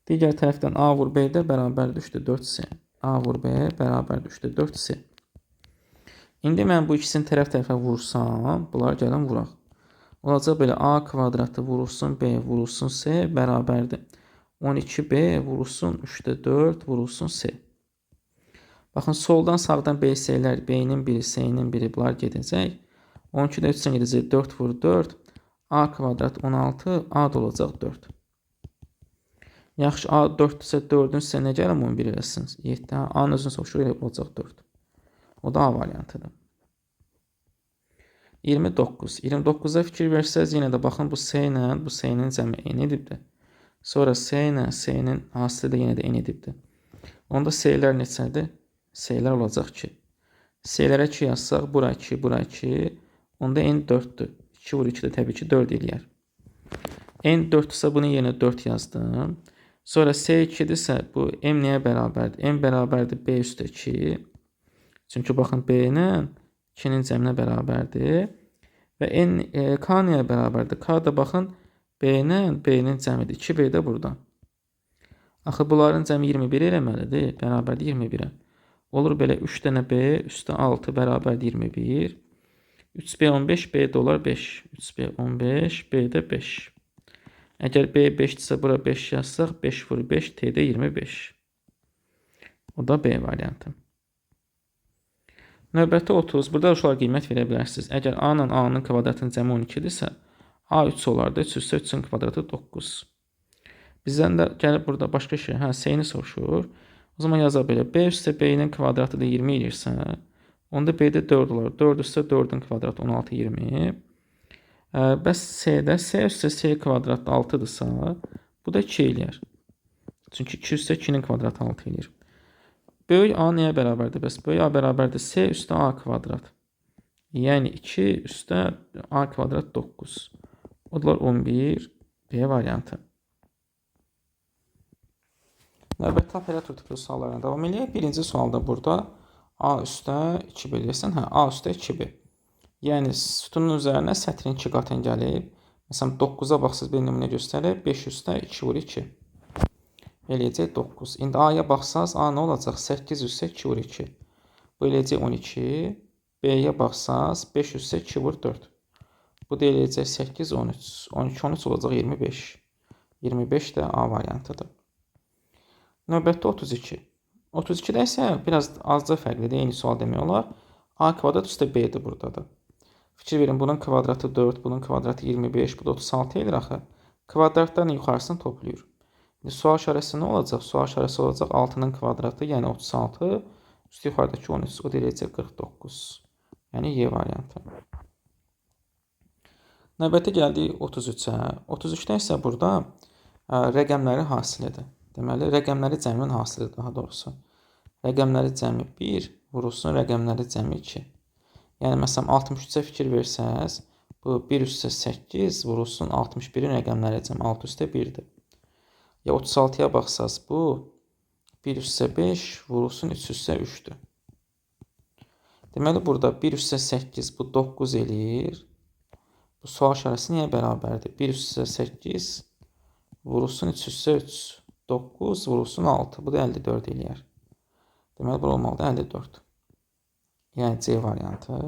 Digər tərəfdən A vur B də bərabərdir 3-də 4C. A vur B bərabərdir 3-də 4C. İndi mən bu ikisini tərəf-tərəfə vursam, bunlar gəlin vuraq. Olacaq belə A kvadratı vurulsun B vurulsun C bərabərdir. 12B vurulsun 3-də 4 vurulsun C. Baxın, soldan sağdan B-S'lər, B-nin biri, C-nin biri bunlar gedəcək. 12-də 3-dən gedəcək 4 vur 4. A kvadrat 16, A da olacaq 4. Yaxşı, A 4-dürsə 4-ün sizə nə gələm 11 eləsin? 7. A-nın özünü soruşur, elə olacaq 4. O da A variantıdır. 29. 29-a fikir versəz, yenə də baxın, bu S ilə bu S-nin cəmi N edibdir. Sonra S ilə S-nin hasili də yenə də N edibdir. Onda S-lər neçədir? S-lər olacaq 2. S-lərə 2 yazsaq, bura 2, bura 2. Onda N 4-dür. 2 vur 2 də təbii ki 4 eləyər. N 4-dürsə bunu yenə 4 yazdım. Sonra S 2-dirsə bu M nəyə bərabərdir? M bərabərdir B üstə 2. Çünki baxın B ilə 2-nin cəminə bərabərdir. Və K nəyə bərabərdir? K da baxın B ilə B-nin cəmidir. 2B də buradan. Axı bunların cəmi 21 eləməlidir. Bərabərdir 21-ə. Olur belə 3 dənə B üstə 6 bərabərdir 21. 3B 15, B də olar 5. 3B 15, B də 5. Əgər B 5-dirsə bura 5 yazsaq, 5 vur 5, T də 25. O da B variantı. Növbəti 30. Burada uşaqlar qiymət verə bilərsiniz. Əgər A ilə A-nın kvadratının cəmi 12-dirsə, A 3 olardı. 3 üstə 3-ün kvadratı 9. Bizdən də gəlib burada başqa şey, S-ni soruşur. O zaman yazaq belə, B üstə B-nin kvadratı da 20 eləyirsə, onda B-də 4 olar. 4 üstə 4-ün kvadratı 16, 20. Bəs C-də C üstə C kvadratı 6-dırsa, bu da 2 eləyər. Çünki 2 üstə 2-nin kvadratı 6 eləyir. Böyük A nəyə bərabərdir? Bəs böyük A bərabərdir C üstə A kvadrat. Yəni 2 üstə A kvadrat 9. O da 11, B variantı. Növbəti operator tipli suallarına davam edək. Birinci sualda burada A üstə 2B eləyirsən. A üstə 2B. Yəni sütunun üzərinə sətrin 2 qatın gəlib. Məsələn 9-a baxsız bir nümunə göstərib. 5 üstə 2 vur 2. Eləyəcək 9. İndi A-ya baxsaz A nə olacaq? 8 üstə 2 vur 2. Bu eləyəcək 12. B-yə baxsaz 5 üstə 2 vur 4. Bu da eləyəcək 8, 13. 12, 13 olacaq 25. 25 də A variantıdır. Növbətdə 32. 32-də isə biraz azca fərqlidir. Eyni sual demək olar. A kvadrat üstə B-dir buradadır. Fikir verin, bunun kvadratı 4, bunun kvadratı 25, bu da 36 edir axı. Kvadratların yuxarısını toplayır. İndi sual işarəsi nə olacaq? Sual işarəsi olacaq 6-nın kvadratı, yəni 36, üstü yuxarıdakı 13, o da eləyəcək 49. Yəni Y variantı. Növbəti gəldik 33-ə. 33-də isə burada rəqəmlərin hasilidir. Deməli, rəqəmləri cəminin hasilidir daha doğrusu. Rəqəmləri cəmi 1 vurulsun rəqəmləri cəmi 2. Yəni, məsələn, 63-ə fikir versəz, bu 1 üstə 8 vurulsun 61-in rəqəmləri cəmi 6 üstə 1-dir. Ya 36-ya baxsaz, bu 1 üstə 5 vurulsun 3 üstə 3-dür. Deməli, burada 1 üstə 8 bu 9 eləyir. Bu sual işarəsi niyə bərabərdir? 1 üstə 8 vurulsun 3 üstə 3. 9 vurulsun 6. Bu da 54 eləyər. Deməli, bu olmalıdır 54. Yəni C variantı.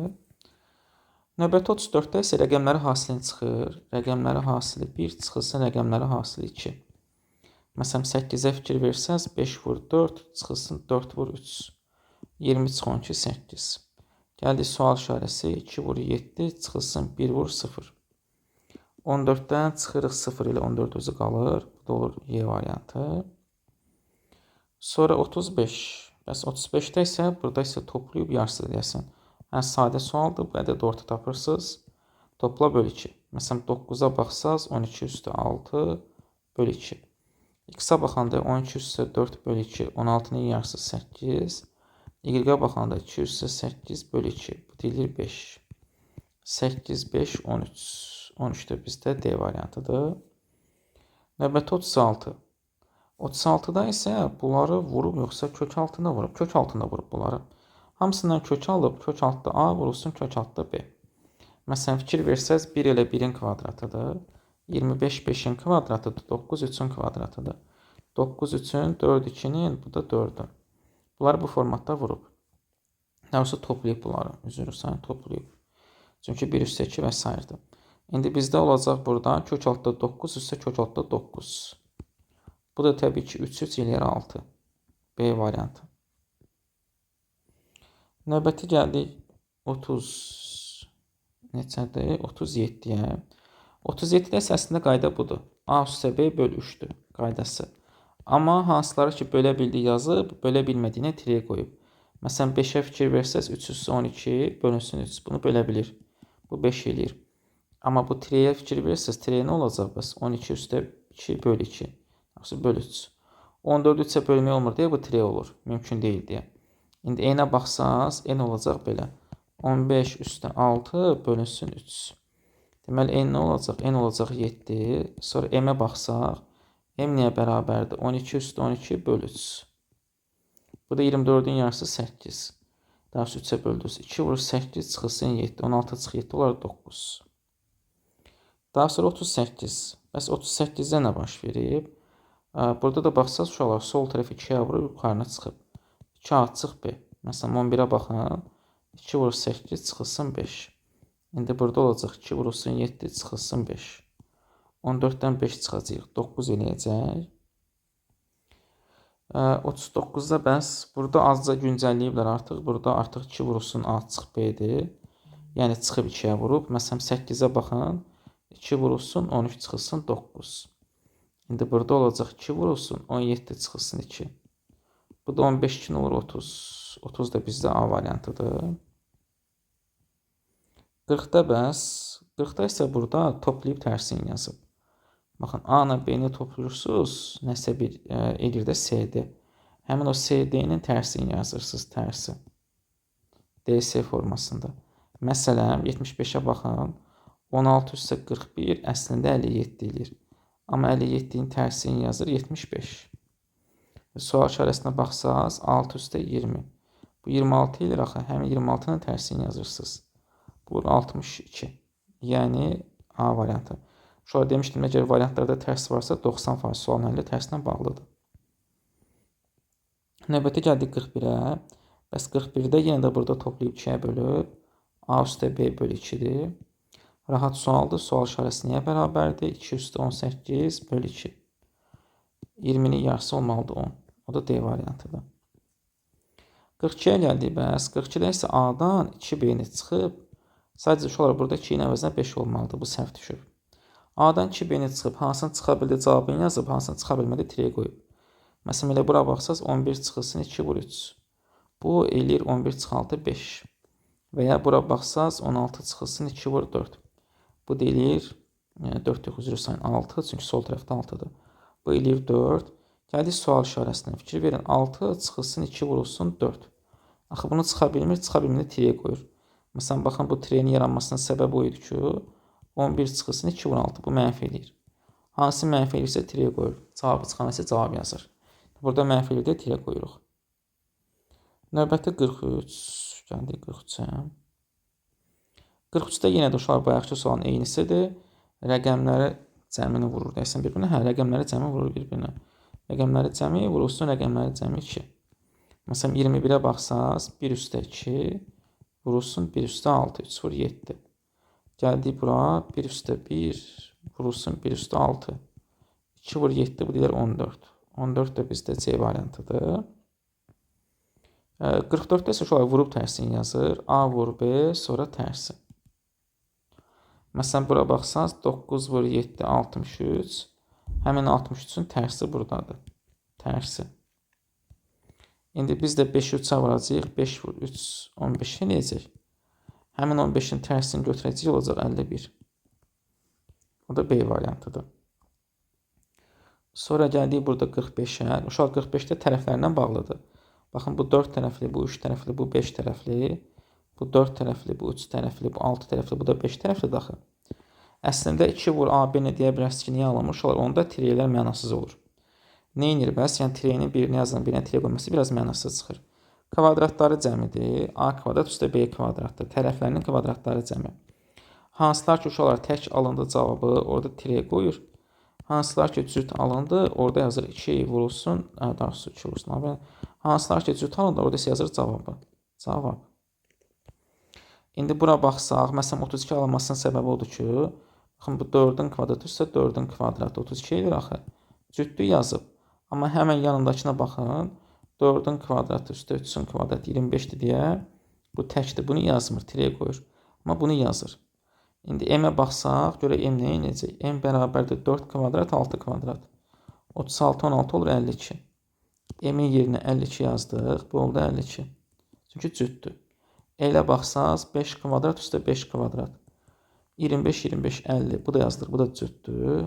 Növbəti 34-də isə rəqəmləri hasilini çıxır. Rəqəmləri hasili 1 çıxılsın rəqəmləri hasili 2. Məsələn 8-ə fikir versəz 5 vur 4 çıxılsın 4 vur 3. 20 çıx 12 8. Gəldik sual işarəsi 2 vur 7 çıxılsın 1 vur 0. 14-dən çıxırıq 0 ilə 14 özü qalır. Bu da olur Y variantı. Sonra 35. Bəs 35-də isə burada isə toplayıb yarısı deyəsən. Yəni sadə sualdır. Bu ədəd orta tapırsınız. Topla böl 2. Məsələn 9-a baxsaz 12 üstü 6 böl 2. X-a baxanda 12 üstü 4 böl 2. 16-nın yarısı 8. Y-ə baxanda 2 üstü 8 böl 2. Bu deyilir 5. 8, 5, 13. 13 də bizdə D variantıdır. Növbəti 36. 36-da isə bunları vurub yoxsa kök altına vurub? Kök altına vurub bunları. Hamısından kök alıb, kök altda A vurulsun, kök altda B. Məsələn, fikir versəz 1 ilə 1-in kvadratıdır. 25 5-in kvadratıdır. 9 3-ün kvadratıdır. 9 3-ün, 4 2-nin, bu da 4-ün. Bunları bu formatda vurub. Daha doğrusu toplayıb bunları. Üzr sayın toplayıb. Çünki 1 üstə 2 və s. İndi bizdə olacaq burada kök altda 9 üstə kök altda 9. Bu da təbii ki 3 3 eləyər 6. B variantı. Növbəti gəldik 30 neçədir? 37-yə. 37-də əslində qayda budur. A üstə B böl 3-dür qaydası. Amma hansıları ki bölə bildiyi yazıb, bölə bilmədiyinə tirə qoyub. Məsələn 5-ə fikir versəz 3 üstə 12 bölünsün 3. Bunu bölə bilir. Bu 5 eləyir. Amma bu tirəyə fikir verirsiniz, tirəyə nə olacaq? Bəs 12 üstə 2 böl 2. Yoxsa böl 3. 14 3-ə bölmək olmur deyə bu tirə olur. Mümkün deyil deyə. İndi n-ə baxsaz, n olacaq belə. 15 üstə 6 bölünsün 3. Deməli, n nə olacaq? N olacaq 7. Sonra m-ə baxsaq, m nəyə bərabərdir? 12 üstə 12 böl 3. Bu da 24-ün yarısı 8. Daha sonra 3-ə böldürüz. 2 vurur 8 çıxılsın 7. 16 çıx 7 olar 9. Daha sonra 38. Bəs 38-də nə baş verib? Burada da baxsaq uşaqlar sol tərəfi 2-yə vurub yuxarına çıxıb. 2 A çıx B. Məsələn 11-ə baxın. 2 vurur 8 çıxılsın 5. İndi burada olacaq 2 vurulsun 7 çıxılsın 5. 14-dən 5 çıxacaq. 9 eləyəcək. 39-da bəs burada azca güncəlləyiblər artıq. Burada artıq 2 vurulsun A çıx B-dir. Yəni çıxıb 2-yə vurub. Məsələn 8-ə baxın. 2 vurulsun 13 çıxılsın 9. İndi burada olacaq 2 vurulsun 17 çıxılsın 2. Bu da 15 2 olur 30. 30 da bizdə A variantıdır. 40-da bəs 40-da isə burada toplayıb tərsini yazıb. Baxın A ilə B-ni toplayırsınız, nəsə bir elir də CD. Həmin o CD-nin tərsini yazırsınız, tərsi. DS formasında. Məsələn 75-ə baxın. 16 üstə 41 əslində 57 eləyir. Amma 57-nin tərsini yazır 75. Sual işarəsinə baxsaq 6 üstə 20. Bu 26 eləyir axı. Həmin 26-nın tərsini yazırsınız. Bu 62. Yəni A variantı. Şöyle demişdim, əgər variantlarda tərs varsa 90% sualın həlli tərslə bağlıdır. Növbəti gəldik 41-ə. Bəs 41-də yenə də burada toplayıb 2-yə bölüb. A üstə B bölü 2-dir. Rahat sualdır. Sual işarəsi nəyə bərabərdir? 2 üstə 18 bölü 2. 20-nin yarısı olmalıdır 10. O da D variantıdır. 42-yə gəldik. Bəs 42-də isə A-dan 2B-ni çıxıb. Sadəcə uşaqlar burada 2-nin əvəzinə 5 olmalıdır. Bu səhv düşür. A-dan 2B-ni çıxıb, hansını çıxa bildi cavabını yazıb, hansını çıxa bilmədi tirəyə qoyub. Məsələn, elə bura baxsaq 11 çıxılsın 2 vur 3. Bu eləyir 11 çıx 6 5. Və ya bura baxsaq 16 çıxılsın 2 vur 4. Bu da eləyir 4 yox, üzr sayın 6, çünki sol tərəfdə 6-dır. Bu eləyir 4. Gəldik sual işarəsinə. Fikir verin, 6 çıxılsın 2 vurulsun 4. Axı bunu çıxa bilmir, çıxa bilmir tirəyə qoyur. Məsələn, baxın bu tirəyin yaranmasının səbəbi o idi ki, 11 çıxılsın 2 vur 6. Bu mənfi eləyir. Hansı mənfi eləyirsə tirəyə qoyur. Cavabı çıxan isə cavab yazır. Burada mənfi eləyir də tirə qoyuruq. Növbəti 43. Gəldik 43-ə. 43-də yenə də uşaqlar bayaqki sualın eynisidir. Rəqəmləri cəmini vurur deyəsən bir-birinə. Hə, rəqəmləri cəmi vurur bir-birinə. Rəqəmləri cəmi vurulsun rəqəmləri cəmi 2. Məsələn, 21-ə baxsaq 1 üstə 2 vurulsun 1 üstə 6. 3 vur 7. Gəldik bura. 1 üstə 1 vurulsun 1 üstə 6. 2 vur 7 bu deyir 14. 14 də bizdə C variantıdır. 44-də isə şöyle vurub tərsini yazır. A vur B sonra tərsi. Məsələn bura baxsanız 9 vur 7 63. Həmin 63-ün tərsi buradadır. Tərsi. İndi biz də 5-i 3-ə vuracağıq. 5 vur 3 15 eləyəcək. Həmin 15-in tərsini götürəcək olacaq 51. O da B variantıdır. Sonra gəldik burada 45-ə. Uşaq 45-də tərəflərlə bağlıdır. Baxın bu 4 tərəfli, bu 3 tərəfli, bu 5 tərəfli, bu 4 tərəfli, bu 3 tərəfli, bu 6 tərəfli, bu da 5 tərəfli daxil. Əslində 2 vur A, B nə deyə bilərsiniz ki, niyə alınmış olar? Onda tireylər mənasız olur. Neynir bəs? Yəni tireyinin birini yazılan birinə tirey qoyması biraz mənasız çıxır. Kvadratları cəmidir. A kvadrat üstə B kvadratdır. Tərəflərinin kvadratları cəmi. Hansılar ki, uşaqlar tək alındı cavabı, orada tirey qoyur. Hansılar ki, cüt alındı, orada yazır 2 vurulsun, daha doğrusu 2 vurulsun. Hansılar ki, cüt alındı, orada yazır cavabı. Cavab. İndi bura baxsaq, məsələn 32 alınmasının səbəbi odur ki, baxın bu 4-ün kvadratı üstə 4-ün kvadratı 32 edir axı. Cütlü yazıb. Amma həmən yanındakına baxın, 4-ün kvadratı üstə 3-ün kvadratı 25-dir deyə bu təkdir. Bunu yazmır, tirey qoyur. Amma bunu yazır. İndi M-ə baxsaq, görək M nə edəcək? M bərabərdir 4 kvadrat 6 kvadrat. 36 16 olur 52. M-in yerinə 52 yazdıq. Bu oldu 52. Çünki cütdür. Elə baxsaq 5 kvadrat üstə 5 kvadrat. 25 25 50. Bu da yazılır. Bu da cütdür.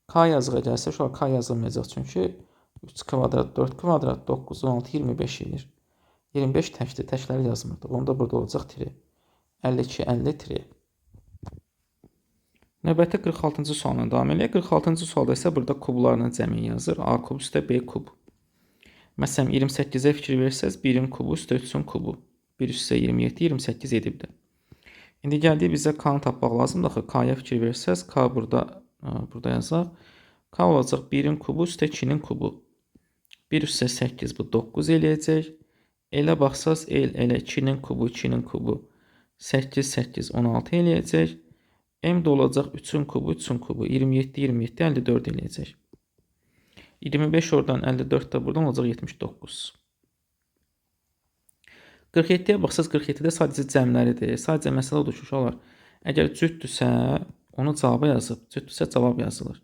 K yazığa gəlsə, şu an K yazılmayacaq. Çünki 3 kvadrat 4 kvadrat 9 16 25 edir. 25 təkdir. Təkləri yazmırdıq. Onda burada olacaq tiri. 52 50 tiri. Növbəti 46-cı sualına davam edək. 46-cı sualda isə burada kublarının cəmini yazır. A kub üstə B kub. Məsələn 28-ə fikir versəz 1-in kubu üstə 3-ün kubu. 1 üstə 27 28 edibdir. İndi gəldik bizə K-nı tapmaq lazımdır. K-ya fikir versəz K burada yazaq. K olacaq 1-in kubu üstə 2-nin kubu. 1 üstə 8 bu 9 eləyəcək. Elə baxsaz elə 2-nin kubu 2-nin kubu 8 8 16 eləyəcək. M də olacaq 3-ün kubu 3-ün kubu 27 27 54 eləyəcək. 25 oradan 54 də buradan olacaq 79. 47-yə baxsaz 47-də sadəcə cəmləridir. Sadəcə məsələ odur ki, uşaqlar, əgər cütdürsə onu cavaba yazıb, cütdürsə cavab yazılır.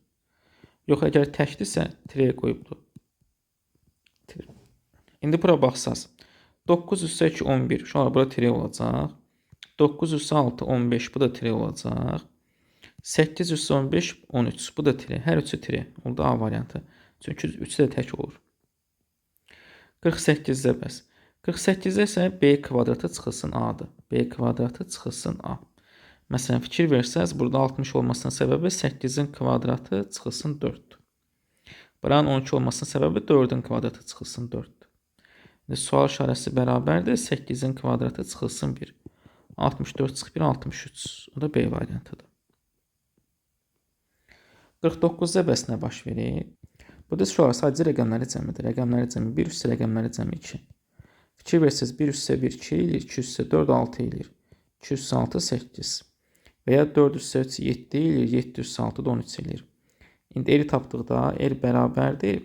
Yox, əgər təkdirsə tirey qoyubdur. İndi bura baxsaz 9 üstə 2 11. Uşaqlar bura tirey olacaq. 9 üstə 6 15. Bu da tirey olacaq. 8 üstə 15 13. Bu da tirey. Hər üçü tirey. Oldu A variantı. Çünki üçü də tək olur. 48-də bəs. 48-də isə B kvadratı çıxılsın A-dır. B kvadratı çıxılsın A. Məsələn, fikir versəz, burada 60 olmasının səbəbi 8-in kvadratı çıxılsın 4-dür. Buranın 12 olmasının səbəbi 4-ün kvadratı çıxılsın 4-dür. Sual işarəsi bərabərdir. 8-in kvadratı çıxılsın 1. 64 çıx 1 63. O da B variantıdır. 49-da bəs nə baş verir? Burada sual sadəcə rəqəmləri cəmidir. Rəqəmləri cəmi 1 üstə rəqəmləri cəmi 2. Fikir versəz 1 üstə 1 2 eləyir, 2 üstə 4 6 eləyir, 2 üstə 6 8 və ya 4 üstə 3 7 eləyir, 7 üstə 6 da 13 eləyir. İndi R tapdıqda R bərabərdir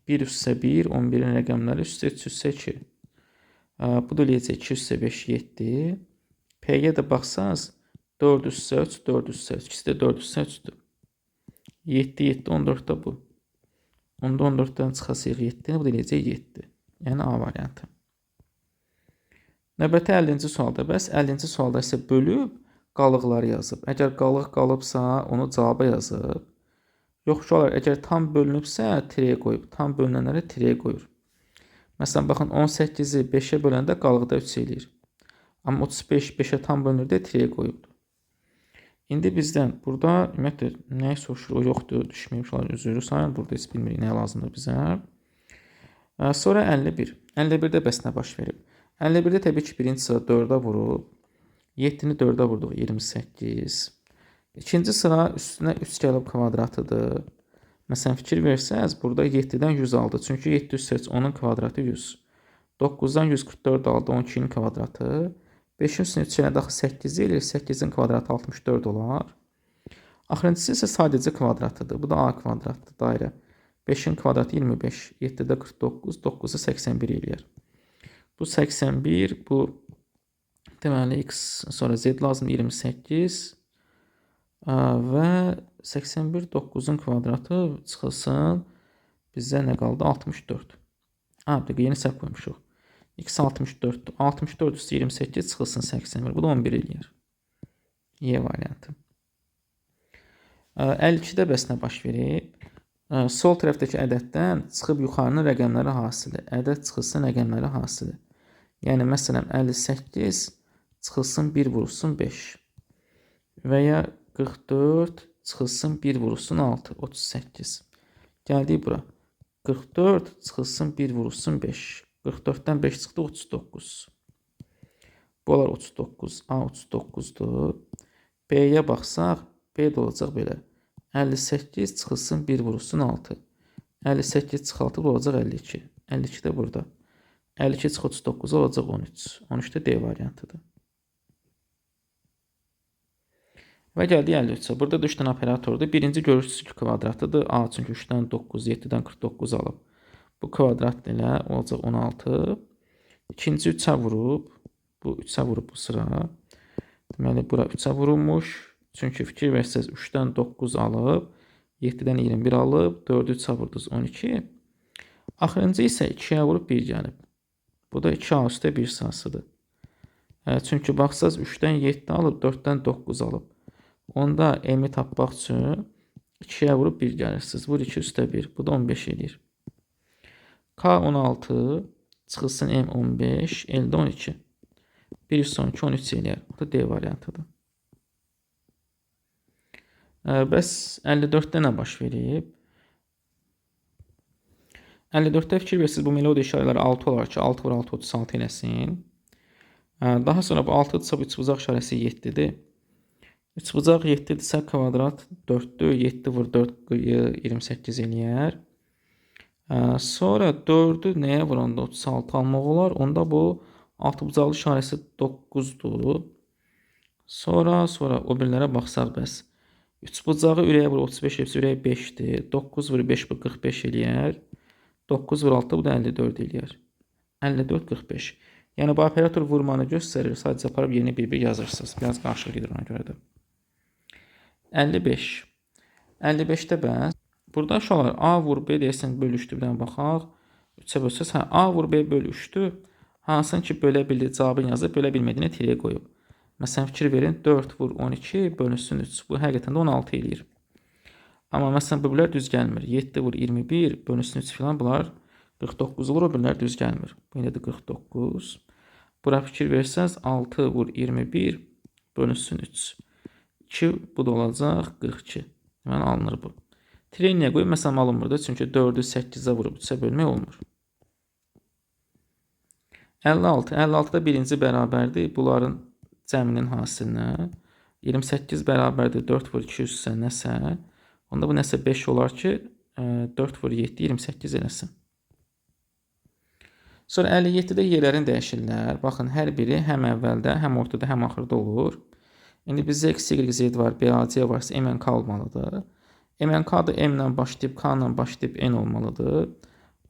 1 üstə 1 11-in rəqəmləri üstə 3 üstə 2. Bu da eləyəcək 2 üstə 5 7. P-yə də baxsanız 4 üstə 3 4 üstə 3. İkisi də 4 üstə 3-dür. 7 7 14 da bu. Onda 14-dən çıxasıq 7, bu da eləyəcək 7. Yəni A variantı. Növbəti 50-ci sualda bəs 50-ci sualda isə bölüb qalıqları yazıb. Əgər qalıq qalıbsa onu cavaba yazıb. Yox uşaqlar, əgər tam bölünübsə tirey qoyub. Tam bölünənlərə tirey qoyur. Məsələn baxın 18-i 5-ə böləndə qalıqda 3 eləyir. Amma 35 5-ə tam bölünürdə tirey qoyubdur. İndi bizdən burada ümumiyyətlə nəyi soruşur? O yoxdur, düşməyib uşaqlar üzrü sayın. Burada heç bilmirik nə lazımdır bizə. Sonra 51. 51-də bəs nə baş verib? 51-də təbii ki, birinci sıra 4-ə vurub. 7-ni 4-ə vurduq 28. İkinci sıra üstünə 3 gəlib kvadratıdır. Məsələn, fikir versəz, burada 7-dən 100 aldı. Çünki 7 üstə 3, onun kvadratı 100. 9-dan 144 aldı, 12-nin kvadratı. 5-in üstünə 3 ilə daxı 8 eləyir. 8-in kvadratı 64 olar. Axırıncısı isə sadəcə kvadratıdır. Bu da A kvadratdır, dairə. 5-in kvadratı 25, 7-də 49, 9-u 81 eləyər. Bu 81, bu deməli x sonra z lazım 28 və 81, 9-un kvadratı çıxılsın. Bizdə nə qaldı? 64. Yeni səhv qoymuşuq. X 64. 64 üstü 28 çıxılsın 81. Bu da 11 eləyər. Y variantı. 52-də bəs nə baş verib? Sol tərəfdəki ədəddən çıxıb yuxarının rəqəmləri hasili. Ədəd çıxılsın rəqəmləri hasili. Yəni, məsələn, 58 çıxılsın 1 vurulsun 5. Və ya 44 çıxılsın 1 vurulsun 6, 38. Gəldik bura. 44 çıxılsın 1 vurulsun 5. 44-dən 5 çıxdı 39. Bu olar 39. A 39-dur. B-yə baxsaq, B də olacaq belə. 58 çıxılsın 1 vurulsun 6. 58 çıx 6 olacaq 52. 52 də burada. 52 çıx 39 olacaq 13. 13 də D variantıdır. Və gəldik 53-ə. Burada da 3 dənə operatordur. Birinci görürsünüz ki, kvadratıdır. A çünki 3-dən 9, 7-dən 49 alıb. Bu kvadrat ilə olacaq 16. İkinci 3-ə vurub. Bu 3-ə vurub bu sıra. Deməli, bura 3-ə vurulmuş. Çünki fikir versəz 3-dən 9 alıb. 7-dən 21 alıb. 4-ü 3-ə vurdunuz 12. Axırıncı isə 2-yə vurub 1 gəlib. Bu da 2A üstə 1 sayısıdır. Çünki baxsaz 3-dən 7 alıb, 4-dən 9 alıb. Onda M-i tapmaq üçün 2-yə vurub 1 gəlirsiniz. Vur 2 üstə 1. Bu da 15 eləyir. K 16 çıxılsın M 15. Elde 12. 1 üstə 12 13 eləyər. Bu da D variantıdır. Bəs 54-də nə baş verib? 54-də fikir versiniz bu melodiya işarələri 6 olar ki 6 vur 6 36 eləsin. Daha sonra bu 6-dırsa bu üçbucaq işarəsi 7-dir. Üçbucaq 7-dirsə kvadrat 4-dür. 7 vur 4 28 eləyər. Sonra 4-ü nəyə vuranda 36 almaq olar? Onda bu 6-bucaqlı işarəsi 9-dur. Sonra o birlərə baxsaq bəs. 3-bucağı ürəyə vur 35 eləyirsə ürəyə 5-dir. 9 vur 5 bu 45 eləyər. 9 vur 6 bu da 54 eləyər. 54 45. Yəni bu operator vurmanı göstərir. Sadəcə aparıb yeni bir yazırsınız. Biraz qarışıq gedir ona görə də. 55. 55-də bəs. Burada uşaqlar A vur B deyəsən bölüşdü. Bir dənə baxaq. 3-ə bölsəz. A vur B bölü 3-dür. Hansın ki bölə bildi cavabını yazıb, bölə bilmədiyini tiriyə qoyub. Məsələn, fikir verin. 4 vur 12 bölünsün 3. Bu həqiqətən də 16 eləyir. Amma məsələn, bu birlər düz gəlmir. 7 vur 21 bölünsün 3 filan bunlar 49 olur. O birlər düz gəlmir. Bu indi də 49. Bura fikir versəz 6 vur 21 bölünsün 3. 2 bu da olacaq 42. Deməli alınır bu. Tiriyə niyə qoyub? Məsələn, alınmırdı. Çünki 4-ü 8-ə vurub 3-ə bölmək olmur. 56. 56-da birinci bərabərdir. Bunların cəminin hasilinə. 28 bərabərdir. 4 vur 2 üstə nəsə. Onda bu nəsə 5 olar ki 4 vur 7 28 eləsin. Sonra 57-də yerlərin dəyişirlər. Baxın, hər biri həm əvvəldə, həm ortada, həm axırda olur. İndi bizdə x, y, z var, b, a, c varsa m, n, k olmalıdır. M, n, k da m ilə başlayıb, k ilə başlayıb n olmalıdır.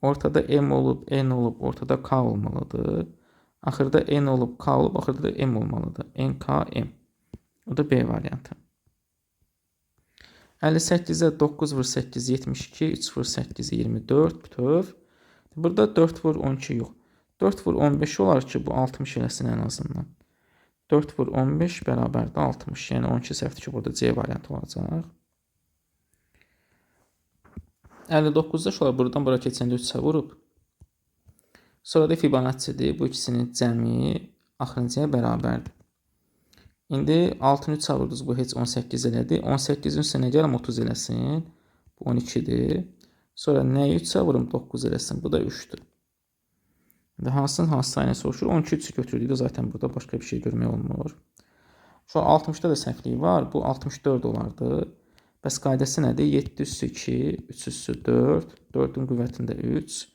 Ortada m olub, n olub, ortada k olmalıdır. Axırda n olub, k olub, axırda da m olmalıdır. n, k, m. O da b variantı. 58-ə 9 vur 8, 72, 3 vur 8, 24 bütöv. Burada 4 vur 12 yox. 4 vur 15 olar ki bu 60 eləsin ən azından. 4 vur 15 bərabərdir 60. Yəni 12 səhvdir ki burada C variantı olacaq. 59-da şolar buradan bura keçəndə 3-ə vurub. Sonra da Fibonacci'dir. Bu ikisinin cəmi axırıncıya bərabərdir. İndi 6-nı 3-ə vurdunuz. Bu heç 18 elədi. 18-in üstünə gələm 30 eləsin. Bu 12-dir. Sonra nəyi 3-ə vurum 9 eləsin. Bu da 3-dür. İndi hansının hansı sayını soruşur? 12 3-ü götürdükdə zaten burada başqa bir şey görmək olmur. Şu an 60-da da səhvlik var. Bu 64 olardı. Bəs qaydası nədir? 7 üssü 2, 3 üssü 4, 4-ün qüvvətində 3.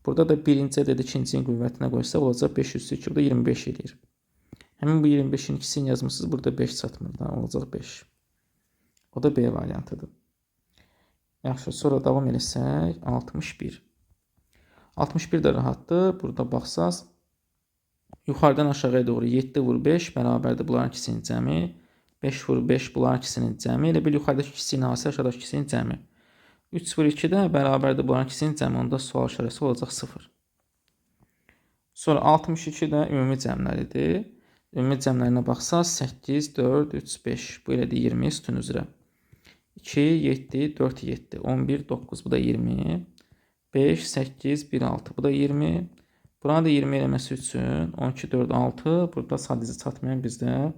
Burada da birinci ədədi ikincinin qüvvətinə qoysaq olacaq 5 üssü 2, bu da 25 edir. Həmin bu 25-in ikisini yazmışsınız. Burada 5 çatmır da. Olacaq 5. O da B variantıdır. Yaxşı, sonra davam eləsək. 61. 61 də rahatdır. Burada baxsaz. Yuxarıdan aşağıya doğru 7 vur 5 bərabərdir bunların ikisinin cəmi. 5 vur 5 bunların ikisinin cəmi. Elə bil yuxarıdakı ikisinin hası, aşağıdakı ikisinin cəmi. 3 vur 2 də bərabərdir bunların ikisinin cəmi. Onda sual işarəsi olacaq 0. Sonra 62 də ümumi cəmləridir. Ümumi cəmlərinə baxsaq 8, 4, 3, 5. Bu elədir 20 sütun üzrə. 2, 7, 4, 7. 11, 9. Bu da 20. 5, 8, 1, 6. Bu da 20. Buranı da 20 eləməsi üçün 12, 4, 6. Burada sadəcə çatmayan bizdə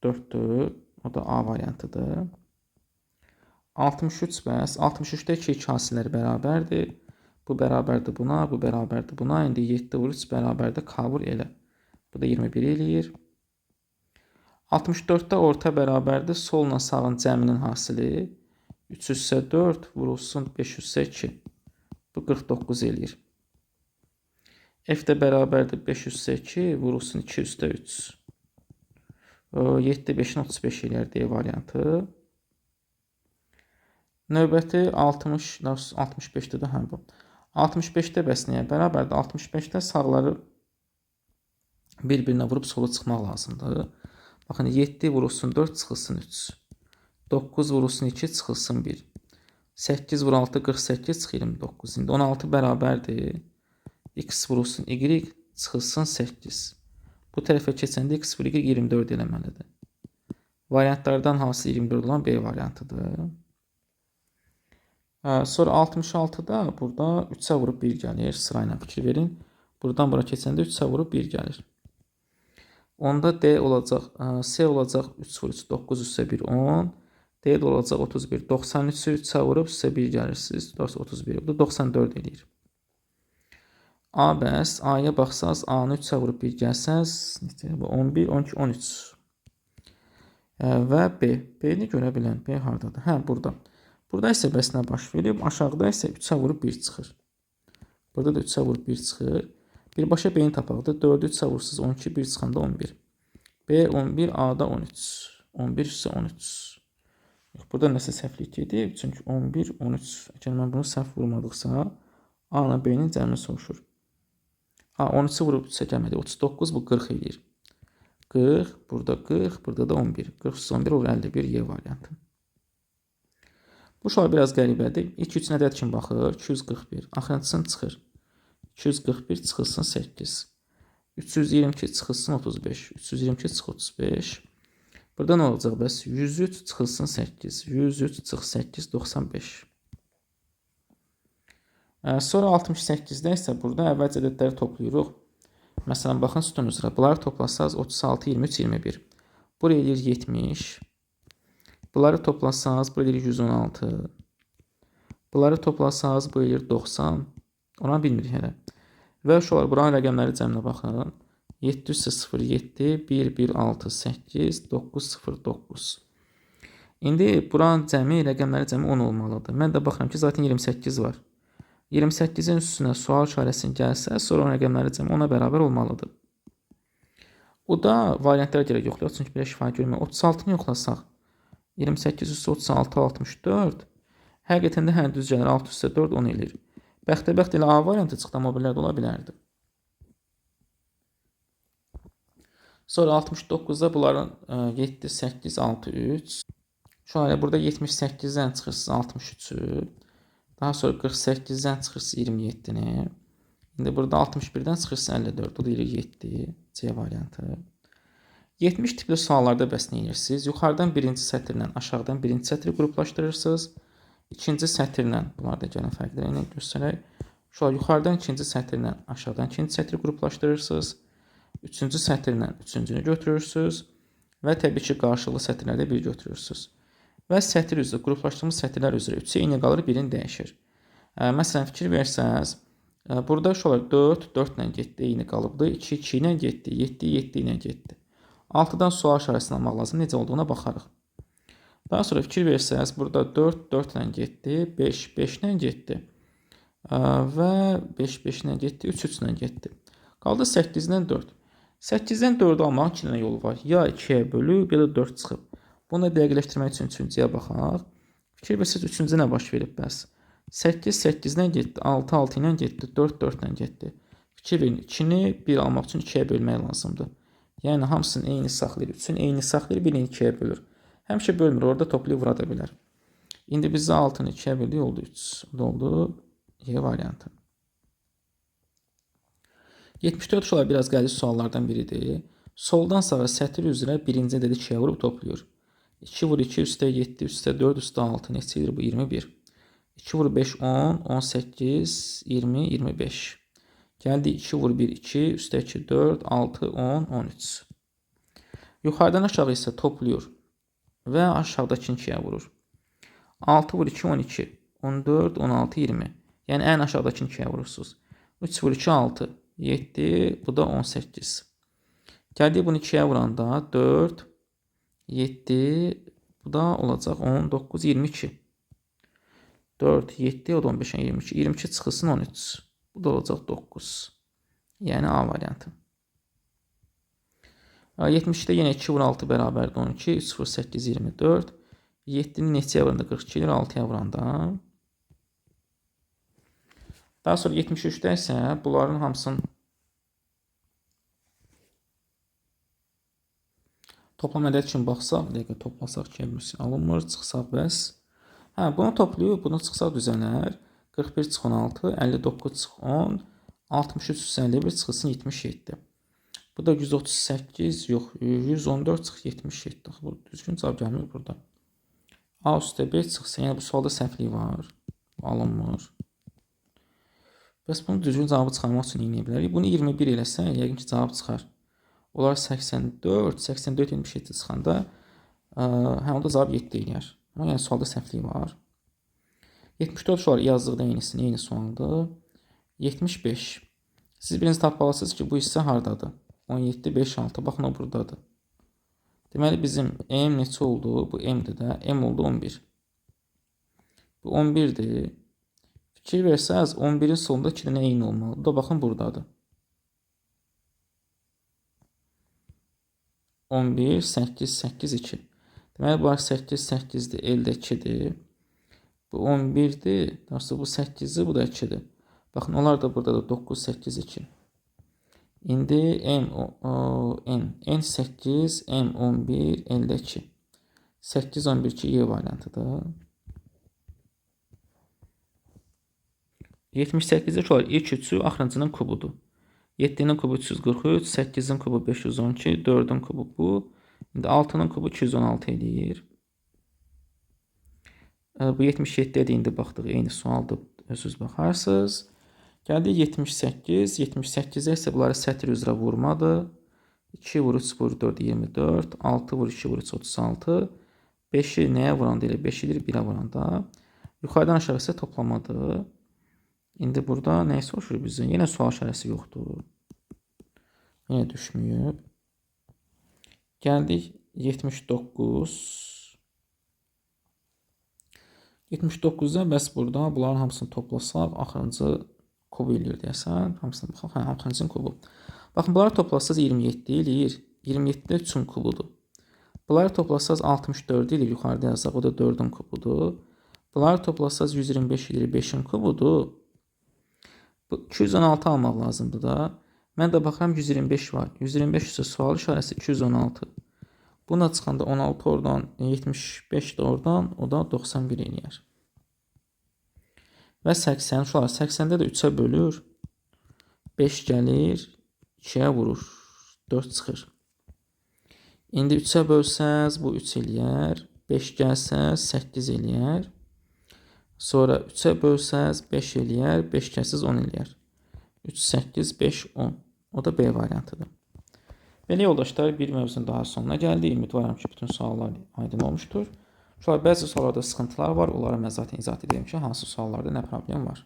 4-dür. O da A variantıdır. 63 bəs. 63-də 2 kasələr bərabərdir. Bu bərabərdir buna, bu bərabərdir buna. İndi 7 vur 3 bərabərdir K vur elə. Bu da 21 eləyir. 64-də orta bərabərdir. Solla sağın cəminin hasili. 3 üstə 4 vurulsun 5 üstə 2. Bu 49 eləyir. F də bərabərdir 5 üstə 2 vurulsun 2 üstə 3. 7, 5-in 35 eləyər D variantı. Növbəti 65-də də həm bu. 65-də bəs nəyə bərabərdir? 65-də sağları bir-birinə vurub solu çıxmaq lazımdır. Baxın 7 vurulsun 4 çıxılsın 3. 9 vurulsun 2 çıxılsın 1. 8 vur 6 48 çıx 29. İndi 16 bərabərdir. X vurulsun Y çıxılsın 8. Bu tərəfə keçəndə X vur Y 24 eləməlidir. Variantlardan hansı 24 olan B variantıdır. Sonra 66-da burada 3-ə vurub 1 gəlir. Sırayla fikir verin. Buradan bura keçəndə 3-ə vurub 1 gəlir. Onda D olacaq, C olacaq 3 vur 3, 9 üstə 1, 10. D də olacaq 31, 93-ü 3-ə vurub üstə 1 gəlirsiniz. 31, bu da 94 eləyir. A bəs, A-ya baxsaz, A-nı 3-ə vurub 1 gəlsəz, 11, 12, 13. Və B. B-ni görə bilən, B haradadır? Hə, burada. Burada isə bəs nə baş verib? Aşağıda isə 3-ə vurub 1 çıxır. Burada da 3-ə vurub 1 çıxır. Birbaşa B-ni tapaqdır. 4-ü 3-ə vursuz 12, 1 çıxanda 11. B 11, A-da 13. 11 üstə 13. Burada nəsə səhvlik edib. Çünki 11, 13. Əgər mən bunu səhv vurmadıqsa, A-la B-nin cəmini soruşur. A 13-ü vurub 3-ə gəlmədi. 39, bu 40 eləyir. 40, burada 40, burada da 11. 40 üstə 11 olur 51 Y variantı. Bu sual biraz qəribədir. İlk 3 ədəd kimi baxır. 241. Axırıncısını çıxır. 241 çıxılsın 8. 322 çıxılsın 35. 322 çıx 35. Burada nə olacaq bəs? 103 çıxılsın 8. 103 çıx 8, 95. Sonra 68-də isə burada əvvəlcə ədədləri toplayırıq. Məsələn, baxın sütun üzrə. Bunları toplasaz 36, 23, 21. Buraya eləyir 70. Bunları toplasaz bu eləyir 116. Bunları toplasaz bu eləyir 90. Ona bilmirik hələ. Və uşaqlar, buranın rəqəmləri cəminə baxın. 7 üstə 0, 7, 1, 1, 6, 8, 9, 0, 9. İndi buranın cəmi, rəqəmləri cəmi 10 olmalıdır. Mən də baxıram ki, zaten 28 var. 28-in üstünə sual işarəsini gəlsə, sonra rəqəmləri cəmi 10-a bərabər olmalıdır. O da variantlara görə yoxlayaq, çünki bir şifayə görmək. 36-nı yoxlasaq, 28 üstə 36, 64. Həqiqətən də düz gəlir, 6 üstə 4, 10 eləyir. Bəxtəbəxt elə A variantı çıxdı, amma birlər də ola bilərdi. Sonra 69-da bunların 7, 8, 6, 3. Şu an burada 78-dən çıxırsınız 63-ü. Daha sonra 48-dən çıxırsınız 27-ni. İndi burada 61-dən çıxırsınız 54. O da 7. C variantı. 70 tipli suallarda bəs nə edirsiniz? Yuxarıdan birinci sətirlə aşağıdan birinci sətri qruplaşdırırsınız. İkinci sətirlə, bunlar da gələn fərqləri ilə göstərək. Şu an yuxarıdan ikinci sətirlə aşağıdan ikinci sətri qruplaşdırırsınız. Üçüncü sətirlə üçüncünü götürürsünüz. Və təbii ki, qarşılıqlı sətirlərdə bir götürürsünüz. Və sətir üzrə, qruplaşdığımız sətirlər üzrə 3-ə eyni qalır, birini dəyişir. Məsələn, fikir versəz, burada şu olaraq 4, 4 ilə getdi, eyni qalıbdır. 2, 2 ilə getdi, 7, 7 ilə getdi. 6-dan sual işarəsini almaq lazım, necə olduğuna baxarıq. Daha sonra fikir versəz, burada 4, 4 ilə getdi, 5, 5 ilə getdi. Və 5, 5 ilə getdi, 3, 3 ilə getdi. Qaldı 8 ilə 4. 8-dən 4-ü almağın 2 dənə yolu var. Ya 2-yə bölüb, ya da 4 çıxıb. Bunu da dəqiqləşdirmək üçün 3-cüyə baxaq. Fikir versiniz 3-cü nə baş verib bəs? 8 8-dən getdi, 6 6 ilə getdi, 4 4 ilə getdi. Fikir verin, 2-ni 1 almaq üçün 2-yə bölmək lazımdır. Yəni hamısını eyni saxlayır, 3-ün eyni saxlayır, 1-ni 2-yə bölür. Həmişə bölmür, orada toplayıb vura da bilər. İndi bizdə 6-nı 2-yə böldük, oldu 3. Bu da oldu Y variantı. 74 şolar biraz qəliz suallardan biridir. Soldan sağa sətr üzrə birinci ədədi 2-yə vurub toplayır. 2 vur 2 üstə 7 üstə 4 üstə 6 neçədir bu? 21. 2 vur 5 10 18 20 25. Gəldi 2 vur 1 2 üstə 2 4 6 10 13. Yuxarıdan aşağı isə toplayır və aşağıdakını 2-yə vurur. 6 vur 2 12 14 16 20. Yəni ən aşağıdakını 2-yə vurursunuz. 3 vur 2 6 7, bu da 18. Gəldik bunu 2-yə vuranda 4, 7, bu da olacaq 19, 22. 4, 7, o da 15, 22. 22 çıxılsın 13. Bu da olacaq 9. Yəni A variantı. 70-də yenə 2 vur 6 bərabərdir 12, 3 vur 8, 24. 7-ni neçəyə vuranda 42 ilə 6-ya vuranda. Daha sonra 73-də isə bunların hamısını toplam ədəd üçün baxsaq, dəqiqə toplasaq ki, alınmır, çıxsaq bəs. Bunu toplayıb, bunu çıxsaq düzənər. 41 çıx 16, 59 çıx 10, 63 51 çıxılsın 77. Bu da 138, yox, 114 çıx 77. Bu düzgün cavab gəlmir burada. A üstə 5 çıxsın, yəni bu sualda səhvlik var. Bu alınmır. Bəs bunu düzgün cavabı çıxarmaq üçün eləyə bilərik. Bunu 21 eləsə, yəqin ki, cavab çıxar. Onlar 84, 84, 77 çıxanda onda cavab 7 eləyər. Amma yəni sualda səhvlik var. 74 sual yazdıqda eynisini, eyni sualdır. 75. Siz birinci tapmalısınız ki, bu hissə hardadır? 17, 5, 6. Baxın, o buradadır. Deməli, bizim M neçə oldu? Bu M'dir də. M oldu 11. Bu 11'dir. Fikir versəz, 11'in sonunda 2 dənə eyni olmalı. Bu da baxın, buradadır. 11, 8, 8, 2. Deməli, bu 8, 8'dir, elde 2'dir. Bu 11'dir, doğrusu bu 8'dir, bu da 2'dir. Baxın, onlar da buradadır, 9, 8, 2. İndi N 8, M 11, elde 2. 8, 11, 2, Y variantıdır. 78'də olar ilk üçü axırıncının kubudur. 7'nin kubu 343, 8'in kubu 512, 4'ün kubu bu. İndi 6'nın kubu 216 eləyir. Bu 77'də indi baxdıq, eyni sualdır, özünüz baxarsınız. Gəldik 78, 78'də isə bunları sətr üzrə vurmadır. 2 vur 3 vur 4, 24, 6 vur 2 vur 3, 36. 5'i nəyə vuranda elə 5 edir, 1'ə vuranda. Yuxarıdan aşağı isə toplamadır. İndi burada nəyi soruşur bizdən? Yenə sual işarəsi yoxdur. Yenə düşməyib. Gəldik 79. 79'da bəs burada bunların hamısını toplasaq, axırıncı kubu eləyir deyəsən. Hamısını baxaq, axırıncının kubu. Baxın, bunları toplasaq 27 eləyir. 27'də 3'ün kubudur. Bunları toplasaq 64 eləyir, yuxarıda yazaq, o da 4'ün kubudur. Bunları toplasaq 125 eləyir, 5'in kubudur. 216 almaq lazımdır da. Mən də baxıram 125 var. 125 isə sual işarəsi 216. Buna çıxanda 16 oradan, 75 də oradan, o da 91 eləyər. Və 80 sual. 80'də də 3'ə bölür. 5 gəlir, 2'yə vurur. 4 çıxır. İndi 3'ə bölsəz bu 3 eləyər. 5 gəlsəz 8 eləyər. Sonra 3'ə bölsəz 5 eləyər, 5 gəlsəz 10 eləyər. 3, 8, 5, 10. O da B variantıdır. Belə yoldaşlar, bir mövzunun daha sonuna gəldik. Ümidvaram ki, bütün suallar aydın olmuşdur. Bəzi suallarda sıxıntılar var. Onlara mən zaten izah edeyim ki, hansı suallarda nə problem var.